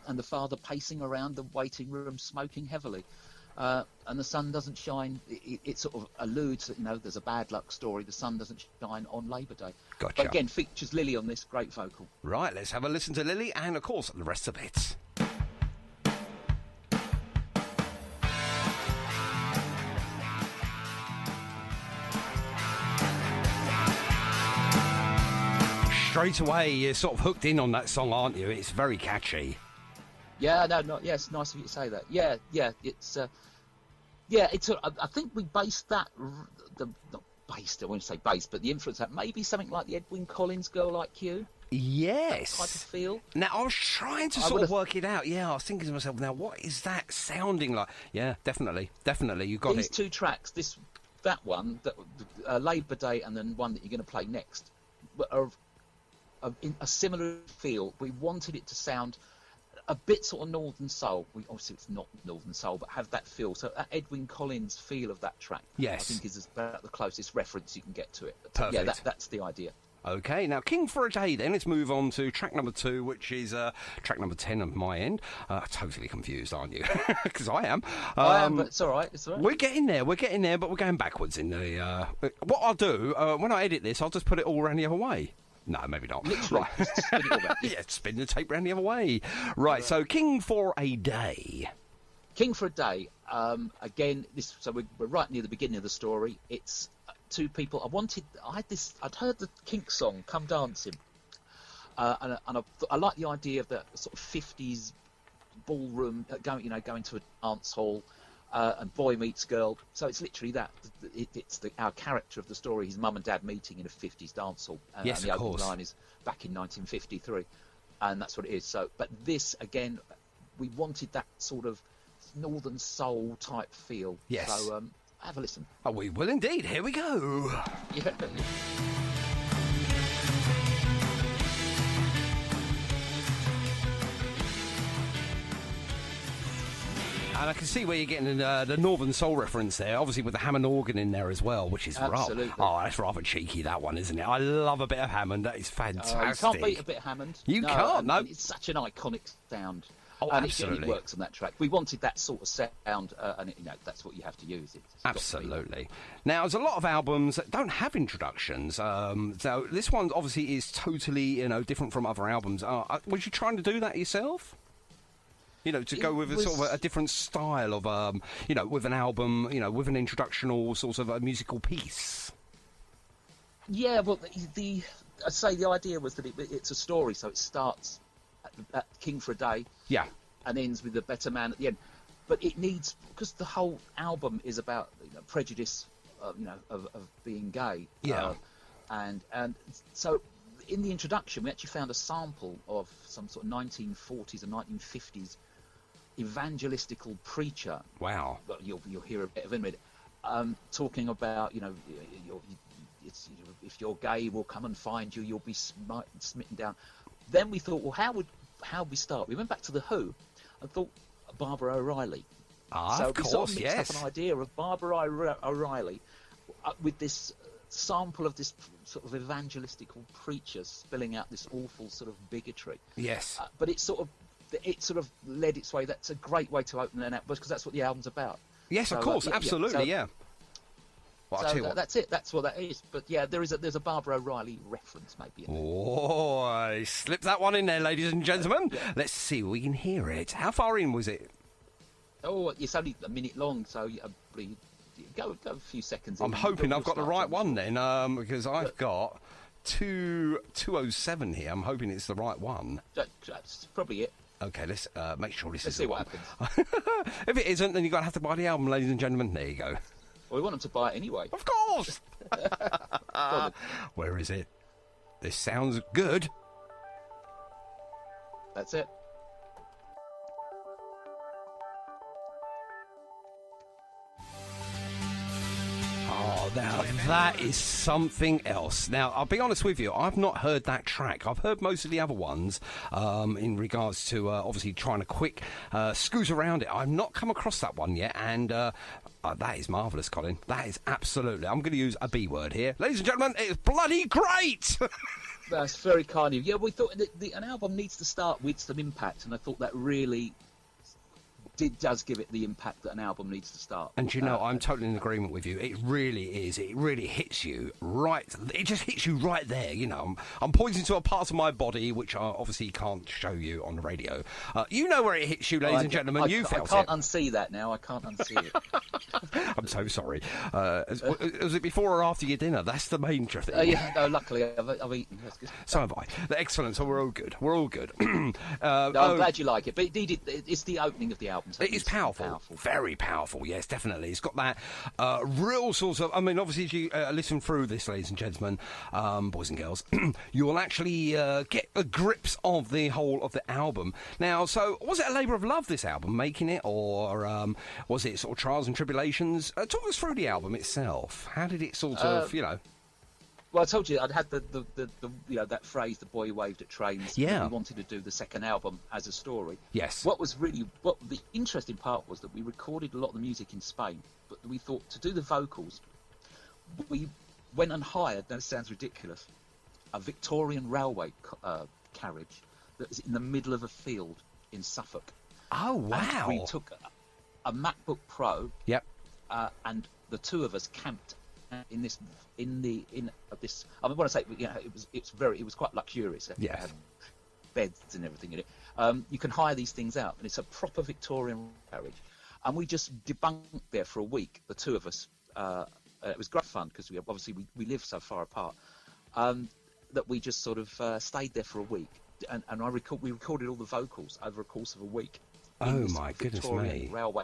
and the father pacing around the waiting room smoking heavily, and the sun doesn't shine. It sort of alludes that there's a bad luck story. The sun doesn't shine on Labour Day.
Gotcha.
But again, features Lily on this, great vocal.
Right, let's have a listen to Lily, and of course the rest of it. Straight away, you're sort of hooked in on that song, aren't you? It's very catchy.
Yeah, it's nice of you to say that. Yeah, it's I think we based that, I won't say based, but the influence that maybe something like the Edwyn Collins Girl Like You.
Yes.
That type of feel.
Now, I was trying to sort of work it out. Yeah, I was thinking to myself, now, what is that sounding like? Yeah, definitely, you got it.
These 2 tracks, that one, Labour Day, and then one that you're going to play next, are in a similar feel. We wanted it to sound a bit sort of Northern Soul. Obviously it's not Northern Soul, but have that feel. So that Edwyn Collins feel of that track,
yes,
I think is about the closest reference you can get to it. But
perfect.
Yeah, that's the idea.
Okay, now King for a Day then. Let's move on to track number 2, which is track number 10 of my end. Totally confused, aren't you? Because I am.
I am, but it's all right.
We're getting there, but we're going backwards in the... what I'll do, when I edit this, I'll just put it all around the other way. No, maybe not.
Literally,
right.
spin it all back.
Yeah, spin the tape round the other way. Right, so King for a Day.
King for a Day. Again, we're right near the beginning of the story. It's 2 people. I'd heard the Kinks song "Come Dancing," and I like the idea of the sort of 50s ballroom, going to a dance hall. And boy meets girl, so it's literally that. It's our character of the story. His mum and dad meeting in a 50s dance hall,
yes,
and the
opening
line is back in 1953, and that's what it is. So, but this again, we wanted that sort of Northern Soul type feel.
Yes.
So have a listen.
Oh, we will indeed. Here we go.
Yeah.
And I can see where you're getting the Northern Soul reference there, obviously with the Hammond organ in there as well, which is
absolutely.
Oh, that's rather cheeky, that one, isn't it? I love a bit of Hammond. That is fantastic.
You can't beat a bit of Hammond.
You can't, no.
It's such an iconic sound.
Oh,
and
absolutely.
it works on that track. We wanted that sort of sound, and that's what you have to use. It's
Absolutely. Now, there's a lot of albums that don't have introductions. So this one obviously is totally, different from other albums. Was you trying to do that yourself? To go with a sort of a different style of, with an album, with an introduction or sort of a musical piece.
Yeah, well, I'd say the idea was that it's a story, so it starts at King for a Day,
yeah,
and ends with the Better Man at the end. But it needs, because the whole album is about prejudice, of being gay.
Yeah,
and so in the introduction, we actually found a sample of some sort of 1940s and 1950s evangelistical preacher.
Wow.
Well, you'll hear a bit of him in a minute, talking about if you're gay, we'll come and find you. You'll be smitten down. Then we thought, well, how would we start? We went back to the Who and thought Barbara O'Reilly.
So
of course, we sort of mixed
yes.
up an idea of Barbara O'Reilly with this sample of this sort of evangelistical preacher spilling out this awful sort of bigotry.
Yes.
But it sort of led its way. That's a great way to open an album, because that's what the album's about.
Yes, of course, absolutely, yeah. Well, I'll tell you what.
That's it. That's what that is. But yeah, there's a Barbara O'Reilly reference maybe in there.
Oh, I slipped that one in there, ladies and gentlemen. Yeah. Let's see if we can hear it. How far in was it?
Oh, it's only a minute long, so go a few seconds.
I'm hoping I've got the right one then, because I've got 207 here. I'm hoping it's the right one.
That's probably it.
Okay, let's make sure this
Let's
is
see
the
what
one.
happens.
If it isn't, then you're going to have to buy the album, ladies and gentlemen. There you go.
Well, we want them to buy it anyway.
Of course! Where is it? This sounds good.
That's it.
Oh, now that is something else. Now, I'll be honest with you, I've not heard that track. I've heard most of the other ones in regards to obviously trying to quick scoot around it. I've not come across that one yet, and that is marvellous, Colin. That is absolutely, I'm going to use a B word here. Ladies and gentlemen, it's bloody great!
That's very kind of you. Yeah, we thought an album needs to start with some impact, and I thought that really does give it the impact that an album needs to start.
And I'm totally in agreement with you. It really is. It really hits you right. It just hits you right there. I'm pointing to a part of my body which I obviously can't show you on the radio. You know where it hits you, ladies and gentlemen. You felt it.
I can't unsee that now. I can't unsee it.
I'm so sorry. Was it before or after your dinner? That's the main thing.
Yeah, no, luckily I've eaten. That's good.
So have I. Excellent. So we're all good. We're all good.
I'm glad you like it. But it's the opening of the album. So
it is powerful. Very powerful, yes, definitely. It's got that real sort of... I mean, obviously, as you listen through this, ladies and gentlemen, boys and girls, you will actually get the grips of the whole of the album. Now, so, was it a labour of love, this album, making it, or was it sort of trials and tribulations? Talk us through the album itself. How did it sort of,
Well, I told you I'd had the that phrase, the boy who waved at trains.
Yeah.
We wanted to do the second album as a story.
Yes.
What the interesting part was that we recorded a lot of the music in Spain, but we thought to do the vocals, we went and hired, that sounds ridiculous, a Victorian railway carriage that was in the middle of a field in Suffolk.
Oh, wow.
And we took a MacBook Pro.
Yep.
And the two of us camped in this. I mean, when I say, it was quite luxurious. It had beds and everything in it. You can hire these things out, and it's a proper Victorian carriage. And we just debunked there for a week, the two of us. It was great fun because we live so far apart that we just sort of stayed there for a week, and we recorded all the vocals over a course of a week.
Oh my goodness me!
Railway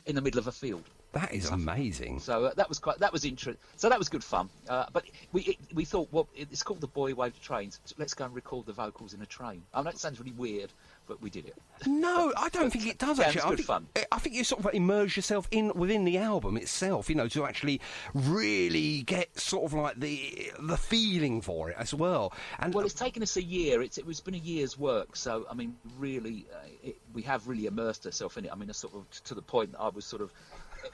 in the middle of a field.
That is amazing.
So that was interesting. So that was good fun. But we thought, well, it's called The Boy Who Waved at Trains. So let's go and record the vocals in a train. I know it sounds really weird, but we did it.
No, I don't think it does, actually.
It's good fun.
I think you sort of immerse yourself within the album itself, to actually really get sort of like the feeling for it as well. And
well, it's taken us a year. It's been a year's work. So I mean, really, we have really immersed ourselves in it. I mean, sort of to the point that I was sort of.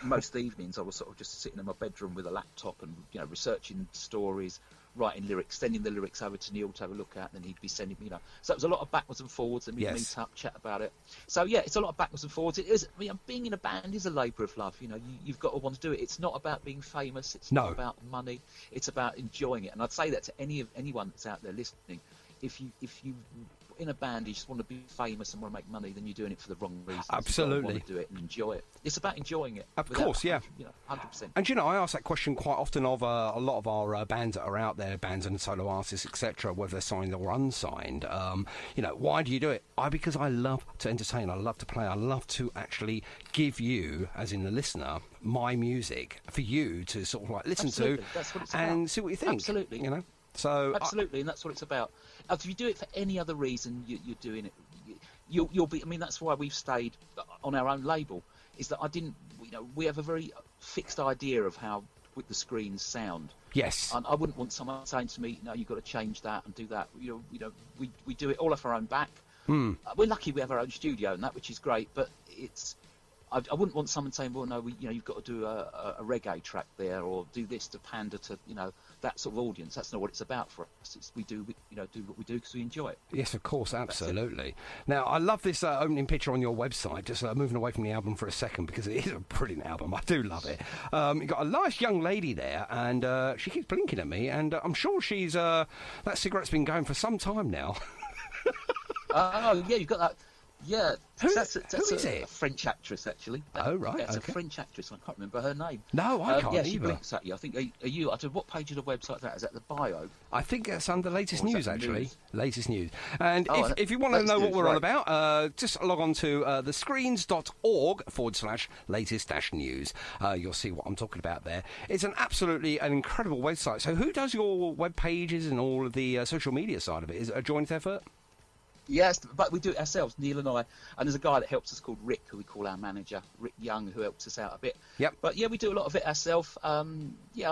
Most evenings I was sort of just sitting in my bedroom with a laptop and researching stories, writing lyrics, sending the lyrics over to Neil to have a look at, and then he'd be sending me, So it was a lot of backwards and forwards, and we'd meet up, chat about it. So yeah, it's a lot of backwards and forwards. It is. Being in a band is a labour of love. You've got to want to do it. It's not about being famous. It's not about money. It's about enjoying it. And I'd say that to anyone that's out there listening. If you in a band you just want to be famous and want to make money, then you're doing it for the wrong reasons.
Absolutely.
You want to do it and enjoy it. It's about enjoying it.
Of course, yeah.
100%.
And I ask that question quite often of a lot of our bands that are out there, bands and solo artists, etc., whether they're signed or unsigned. Why do you do it? Because I love to entertain, I love to play, I love to actually give you, as in the listener, my music for you to sort of like listen to and see what you think.
Absolutely.
So
absolutely, and that's what it's about. If you do it for any other reason, you're doing it. You'll be. That's why we've stayed on our own label. Is that I didn't. We have a very fixed idea of how the screens sound.
Yes.
And I wouldn't want someone saying to me, "No, you've got to change that and do that." We do it all off our own back. We're lucky we have our own studio and that, which is great. But it's. I wouldn't want someone saying, "Well, no, you've got to do a reggae track there, or do this to pander to, that sort of audience." That's not what it's about for us. We do what we do because we enjoy it.
Yes, of course, absolutely. Now, I love this opening picture on your website. Just moving away from the album for a second because it is a brilliant album. I do love it. You've got a nice young lady there, and she keeps blinking at me, and I'm sure she's that cigarette's been going for some time now.
Oh yeah, you've got that. Yeah, that's
who is it?
A French actress, actually.
Oh, right,
yeah, it's
okay.
a French actress. I can't remember her name.
No, I can't
Yeah, she
either.
blinks at you. I think, are you? I don't know, what page of the website is that? Is that the bio?
I think it's under latest
Or is
news,
that
actually.
news?
Latest news. And if you want to
latest
know what
news,
we're on
right.
about, just log on to thescreens.org/latest-news. You'll see what I'm talking about there. It's an incredible website. So who does your web pages and all of the social media side of it? Is it a joint effort?
Yes, but we do it ourselves, Neil and I. And there's a guy that helps us called Rick, who we call our manager, Rick Young, who helps us out a bit.
Yep.
But yeah, we do a lot of it ourselves. I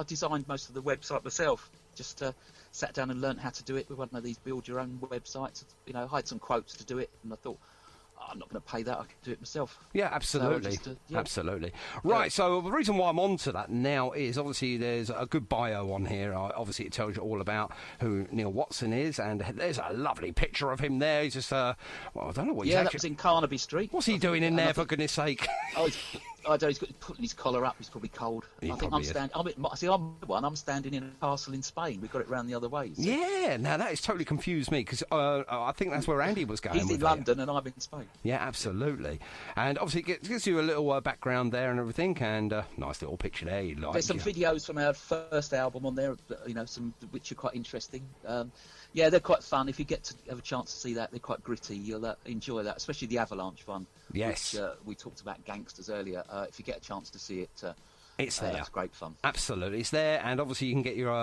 designed most of the website myself. Just sat down and learnt how to do it with one of these build your own websites. I had some quotes to do it, and I thought, I'm not going to pay that. I can do it myself.
Yeah, absolutely.
So
Absolutely. Right, so the reason why I'm on to that now is obviously there's a good bio on here. Obviously it tells you all about who Neil Watson is, and there's a lovely picture of him there. He's just, I don't know what he's
that was in Carnaby Street.
What's he doing in there, for goodness sake?
I don't know, he's putting his collar up. He's probably cold. I think I'm standing. I'm standing in a castle in Spain. We've got it round the other way. So.
Yeah, now that has totally confused me because I think that's where Andy was going.
He's in London and I'm in Spain.
Yeah, absolutely. And obviously it gives you a little background there and everything, and nice little picture there.
There's some videos from our first album on there, some which are quite interesting. Yeah, they're quite fun. If you get to have a chance to see that, they're quite gritty. You'll enjoy that, especially the Avalanche one.
Yes.
Which, we talked about Gangsters earlier. If you get a chance to see it,
it's there.
It's great fun.
Absolutely, it's there, and obviously you can get your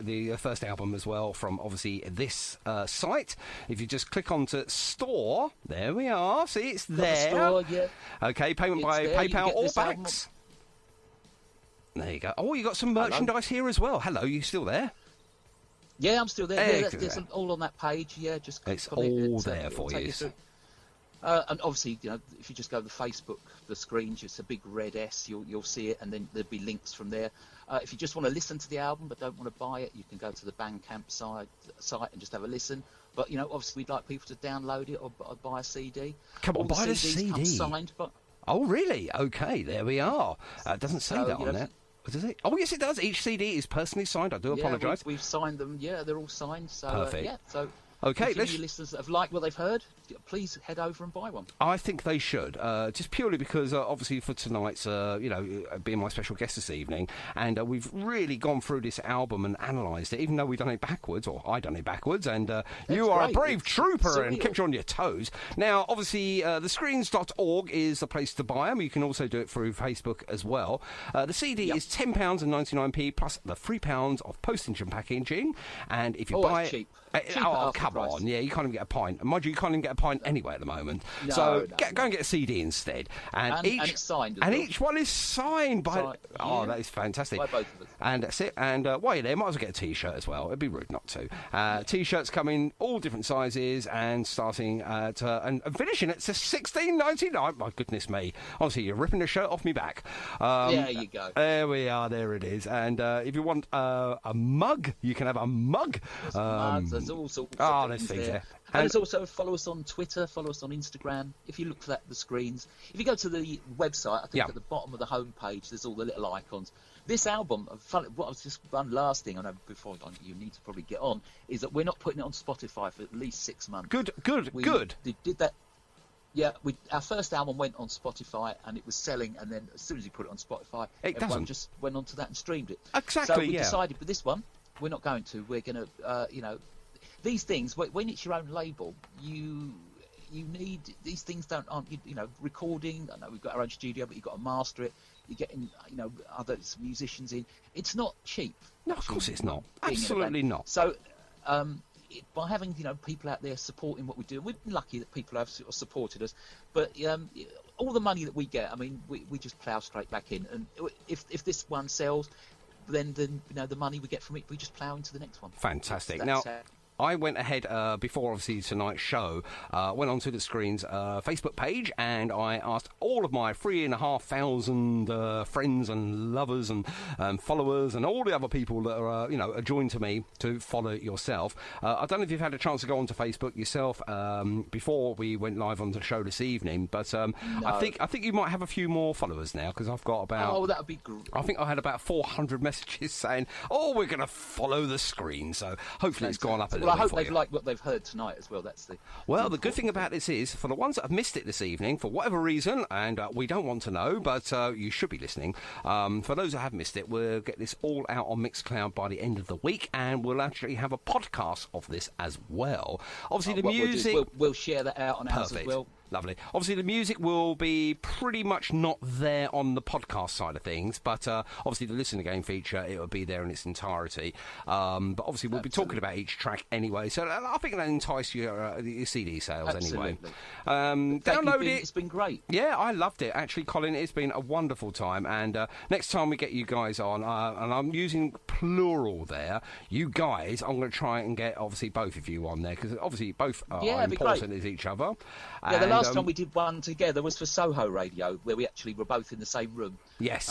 the first album as well from obviously this site. If you just click onto store, there we are. See, it's there.
Store, yeah.
Okay, payment by PayPal or backs. There you go. Oh, you got some merchandise here as well. Hello, you still there?
Yeah, I'm still there. Yeah, there's all on that page. Yeah, just
it's
click on
all there for you.
And obviously, if you just go to the Facebook, the screen, just a big red S, you'll see it, and then there'll be links from there. If you just want to listen to the album but don't want to buy it, you can go to the Bandcamp site and just have a listen. But obviously, we'd like people to download it or buy a CD.
Come on, buy the
CD. Come signed, but
oh, really? Okay, there we are. It doesn't say that on there. Does it? Oh, yes, it does. Each CD is personally signed. I do apologise.
We've signed them. Yeah, they're all signed. So,
perfect.
Okay, if any listeners that have liked what they've heard, please head over and buy one.
I think they should, just purely because, obviously, for tonight's, being my special guest this evening, and we've really gone through this album and analysed it, even though we've done it backwards, or I done it backwards, and you are a brave trooper and kept you on your toes. Now, obviously, thescreens.org is the place to buy them. You can also do it through Facebook as well. The CD is £10.99 plus the £3 of postage and packaging, and if you buy it...
cheap.
Come on, yeah, you can't even get a pint. Mind you, you can't even get a pint anyway at the moment.
No,
So
no,
go and get a CD instead. And
it's signed as well.
each one is signed by... Oh,
yeah.
that is fantastic.
By both of us.
And that's it. And while you're there, might as well get a T-shirt as well. It'd be rude not to. T-shirts come in all different sizes and starting at... and finishing at $16.99. My goodness me. Honestly, you're ripping the shirt off me back.
There you go.
There we are. There it is. And if you want a mug, you can have a mug.
There's mugs, there's all sorts
oh,
of
there's
things
things
there.
there.
And there's also follow us on Twitter, follow us on Instagram. If you look for that, the screens. If you go to the website, I think at the bottom of the homepage, there's all the little icons. This album, what I was just one last thing I know before you need to probably get on, is that we're not putting it on Spotify for at least 6 months. Good.
We
did that. Yeah, our first album went on Spotify and it was selling, and then as soon as you put it on Spotify, everyone just went onto that and streamed it.
Exactly.
So we decided with this one, we're not going to. We're going to, these things. When it's your own label, you need these things. Aren't recording? I know we've got our own studio, but you've got to master it. You're getting other musicians in. It's not cheap.
No, of course it's not. Absolutely not.
So. By having people out there supporting what we do, we've been lucky that people have sort of supported us. But all the money that we get, I mean, we just plough straight back in. And if this one sells, then the money we get from it, we just plough into the next one.
Fantastic. Now, I went ahead before, obviously, tonight's show, went onto the Screens Facebook page, and I asked all of my 3,500 friends and lovers and followers and all the other people that are, are joined to me to follow yourself. I don't know if you've had a chance to go onto Facebook yourself before we went live on the show this evening, but no. I think you might have a few more followers now, because I've got about...
Oh, that would be great.
I think I had about 400 messages saying, we're going to follow the Screen, so hopefully it's gone up a little.
I hope they've liked what they've heard tonight as well. That's the
the good thing about this is, for the ones that have missed it this evening, for whatever reason, and we don't want to know, but you should be listening. For those that have missed it, we'll get this all out on Mixcloud by the end of the week, and we'll actually have a podcast of this as well. Obviously, the music...
We'll share that out on ours as well.
Lovely. Obviously, the music will be pretty much not there on the podcast side of things, but obviously the Listen Again feature, it will be there in its entirety. But obviously we'll be talking about each track anyway, so I think that'll entice your CD sales anyway. Download it.
It's been great.
Yeah, I loved it. Actually, Colin, it's been a wonderful time, and next time we get you guys on, and I'm using plural there, you guys, I'm going to try and get, obviously, both of you on there, because obviously both are important as each other.
Yeah, the last time we did one together was for Soho Radio, where we actually were both in the same room.
Yes.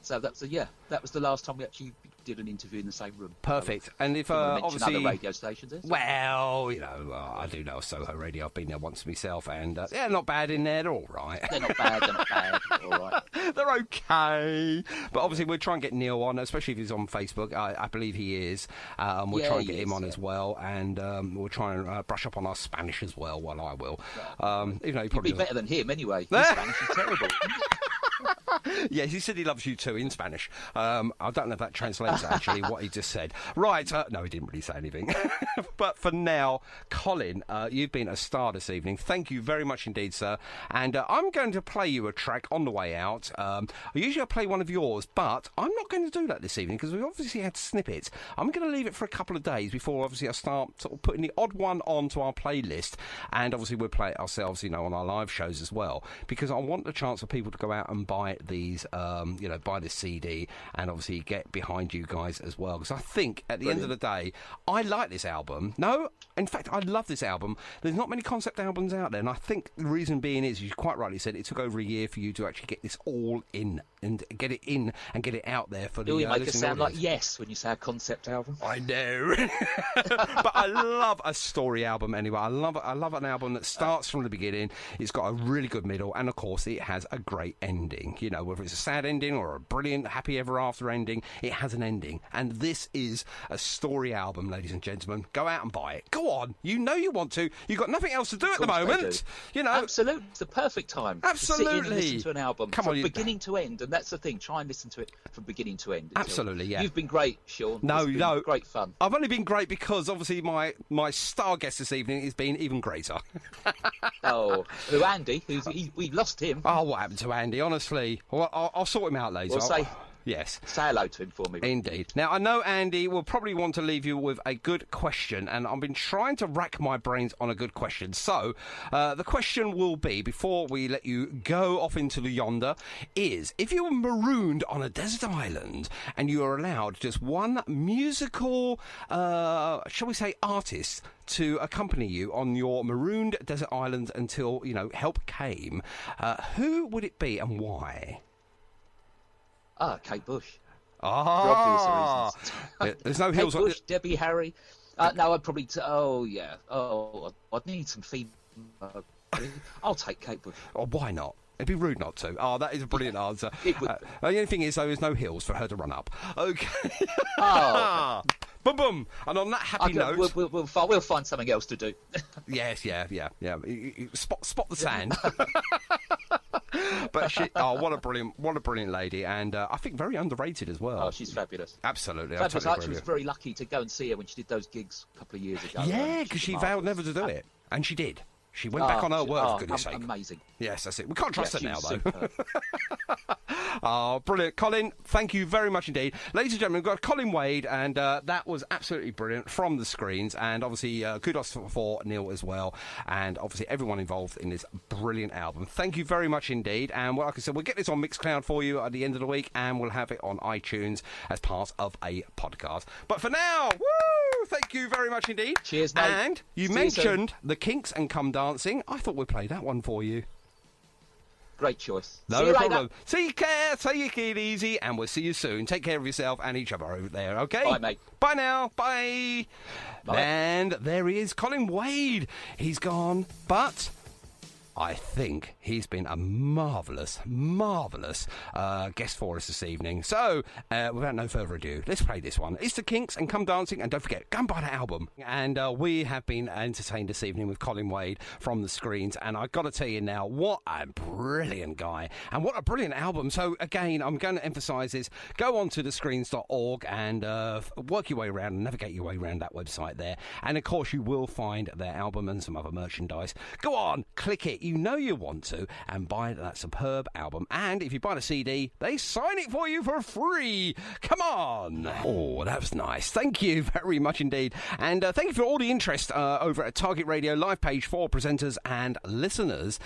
So that was the last time we actually did an interview in the same room.
Perfect.
So,
and if obviously
other radio stations,
well, I do know Soho Radio. I've been there once myself, and not bad in there. They're all right.
They're not bad. They're all right.
They're okay. But obviously we'll try and get Neil on, especially if he's on Facebook. I believe he is. We'll try and get him on as well, and we'll try and brush up on our Spanish as well. Well, I will. Even though he probably
be better than him anyway. His Spanish is terrible.
Yes, he said he loves you too in Spanish. I don't know if that translates actually what he just said. Right, no, he didn't really say anything. But for now, Colin, you've been a star this evening. Thank you very much indeed, sir. And I'm going to play you a track on the way out. Usually I play one of yours, but I'm not going to do that this evening because we've obviously had snippets. I'm going to leave it for a couple of days before obviously I start sort of putting the odd one onto our playlist, and obviously we'll play it ourselves, on our live shows as well, because I want the chance for people to go out and buy these, buy this CD and obviously get behind you guys as well. Because I think at the end of the day, I like this album. No, in fact, I love this album. There's not many concept albums out there, and I think the reason being is, you quite rightly said, it took over a year for you to actually get this all in and get it in and get it out there for the.
You make it sound like Yes when you say a concept album.
I know, but I love a story album anyway. I love an album that starts from the beginning. It's got a really good middle, and of course, it has a great ending. Whether it's a sad ending or a brilliant happy ever after ending, it has an ending, and this is a story album, ladies and gentlemen. Go out and buy it. Go on, you want to. You've got nothing else to do at the moment.
Absolutely, it's the perfect time.
Absolutely,
to sit in and listen to an album from beginning to end, and that's the thing. Try and listen to it from beginning to end.
Absolutely, yeah.
You've been great, Sean.
No,
great fun.
I've only been great because obviously my star guest this evening has been even greater.
Andy? We lost him.
Oh, what happened to Andy? Honestly, well, I'll sort him out later. Yes.
Say hello to him for me.
Indeed. Now, I know Andy will probably want to leave you with a good question, and I've been trying to rack my brains on a good question. So, the question will be, before we let you go off into the yonder, is if you were marooned on a desert island and you are allowed just one musical, shall we say, artist to accompany you on your marooned desert island until, help came, who would it be and why?
Kate Bush. For
Ah,
obvious reasons.
There's no hills.
Kate Bush, Debbie Harry. No, I'd probably. I'd need some female. I'll take Kate Bush.
Oh, why not? It'd be rude not to. Oh, that is a brilliant answer. The only thing is, though, there's no hills for her to run up. Okay.
Oh.
Boom, boom. And on that happy note...
We'll find something else to do.
Yes, yeah. Spot the sand. But what a brilliant lady, and I think very underrated as well.
Oh, she's fabulous.
Absolutely.
I actually was very lucky to go and see her when she did those gigs a couple of years ago.
Yeah, because she vowed never to do it, and she did. She went back on her word, for goodness sake.
Amazing.
Yes, that's it. We can't trust her now, though.
Superb.
Oh, brilliant. Colin, thank you very much indeed. Ladies and gentlemen, we've got Colin Wade, and that was absolutely brilliant from the screens. And obviously, kudos for Neil as well. And obviously, everyone involved in this brilliant album. Thank you very much indeed. And like I said, we'll get this on Mixcloud for you at the end of the week, and we'll have it on iTunes as part of a podcast. But for now, woo! Thank you very much indeed.
Cheers, mate.
And you mentioned the Kinks and Come Dancing. I thought we'd play that one for you.
Great choice.
No problem. Take care, take it easy, and we'll see you soon. Take care of yourself and each other over there, okay?
Bye, mate.
Bye now. Bye.
Bye.
And there he is, Colin Wade. He's gone, but I think he's been a marvellous guest for us this evening. So, without no further ado, let's play this one. It's the Kinks and Come Dancing, and don't forget, go and buy that album. And we have been entertained this evening with Colin Wade from the screens, and I've got to tell you now, what a brilliant guy, and what a brilliant album. So, again, I'm going to emphasise this. Go on to thescreens.org and work your way around and navigate your way around that website there. And, of course, you will find their album and some other merchandise. Go on, click it. You know you want to, and buy that superb album. And if you buy the CD, they sign it for you for free. Come on. Oh, that was nice. Thank you very much indeed. And thank you for all the interest over at Target Radio live page for presenters and listeners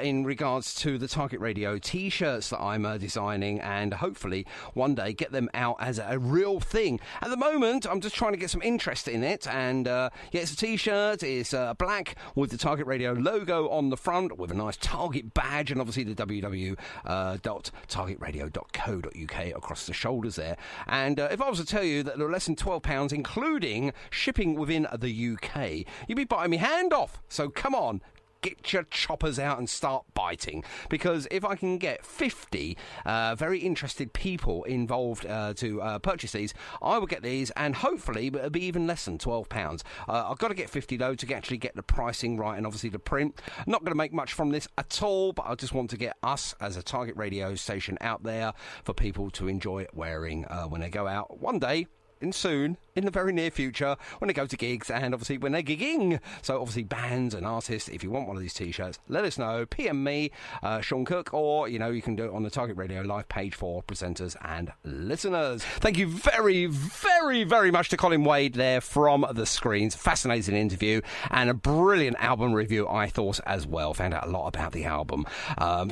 in regards to the Target Radio t-shirts that I'm designing, and hopefully one day get them out as a real thing. At the moment, I'm just trying to get some interest in it, and it's a t-shirt. It's black with the Target Radio logo on the front, with a nice Target badge, and obviously the www.targetradio.co.uk across the shoulders there. And if I was to tell you that they're less than £12, including shipping within the UK, you'd be biting me hand off. So come on, get your choppers out and start biting, because if I can get 50 very interested people involved to purchase these, I will get these, and hopefully it'll be even less than £12. I've got to get 50 though to actually get the pricing right, and obviously the print. I'm not going to make much from this at all, but I just want to get us as a Target Radio station out there for people to enjoy wearing when they go out one day. Soon, in the very near future, when they go to gigs, and obviously when they're gigging. So obviously bands and artists, if you want one of these t-shirts, let us know. PM me, Sean Cook, or you can do it on the Target Radio live page for presenters and listeners. Thank you very, very, very much to Colin Wade there from the screens. Fascinating interview, and a brilliant album review, I thought, as well. Found out a lot about the album.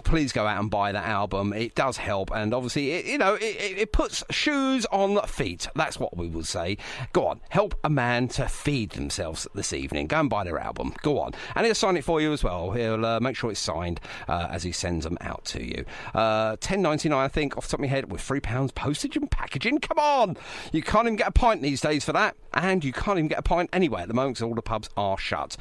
Please go out and buy that album. It does help, and obviously it puts shoes on feet. That's what we will say. Go on, help a man to feed themselves this evening. Go and buy their album. Go on. And he'll sign it for you as well. He'll make sure it's signed as he sends them out to you. $10.99, I think, off the top of my head, with £3 postage and packaging. Come on! You can't even get a pint these days for that. And you can't even get a pint anyway at the moment, because all the pubs are shut.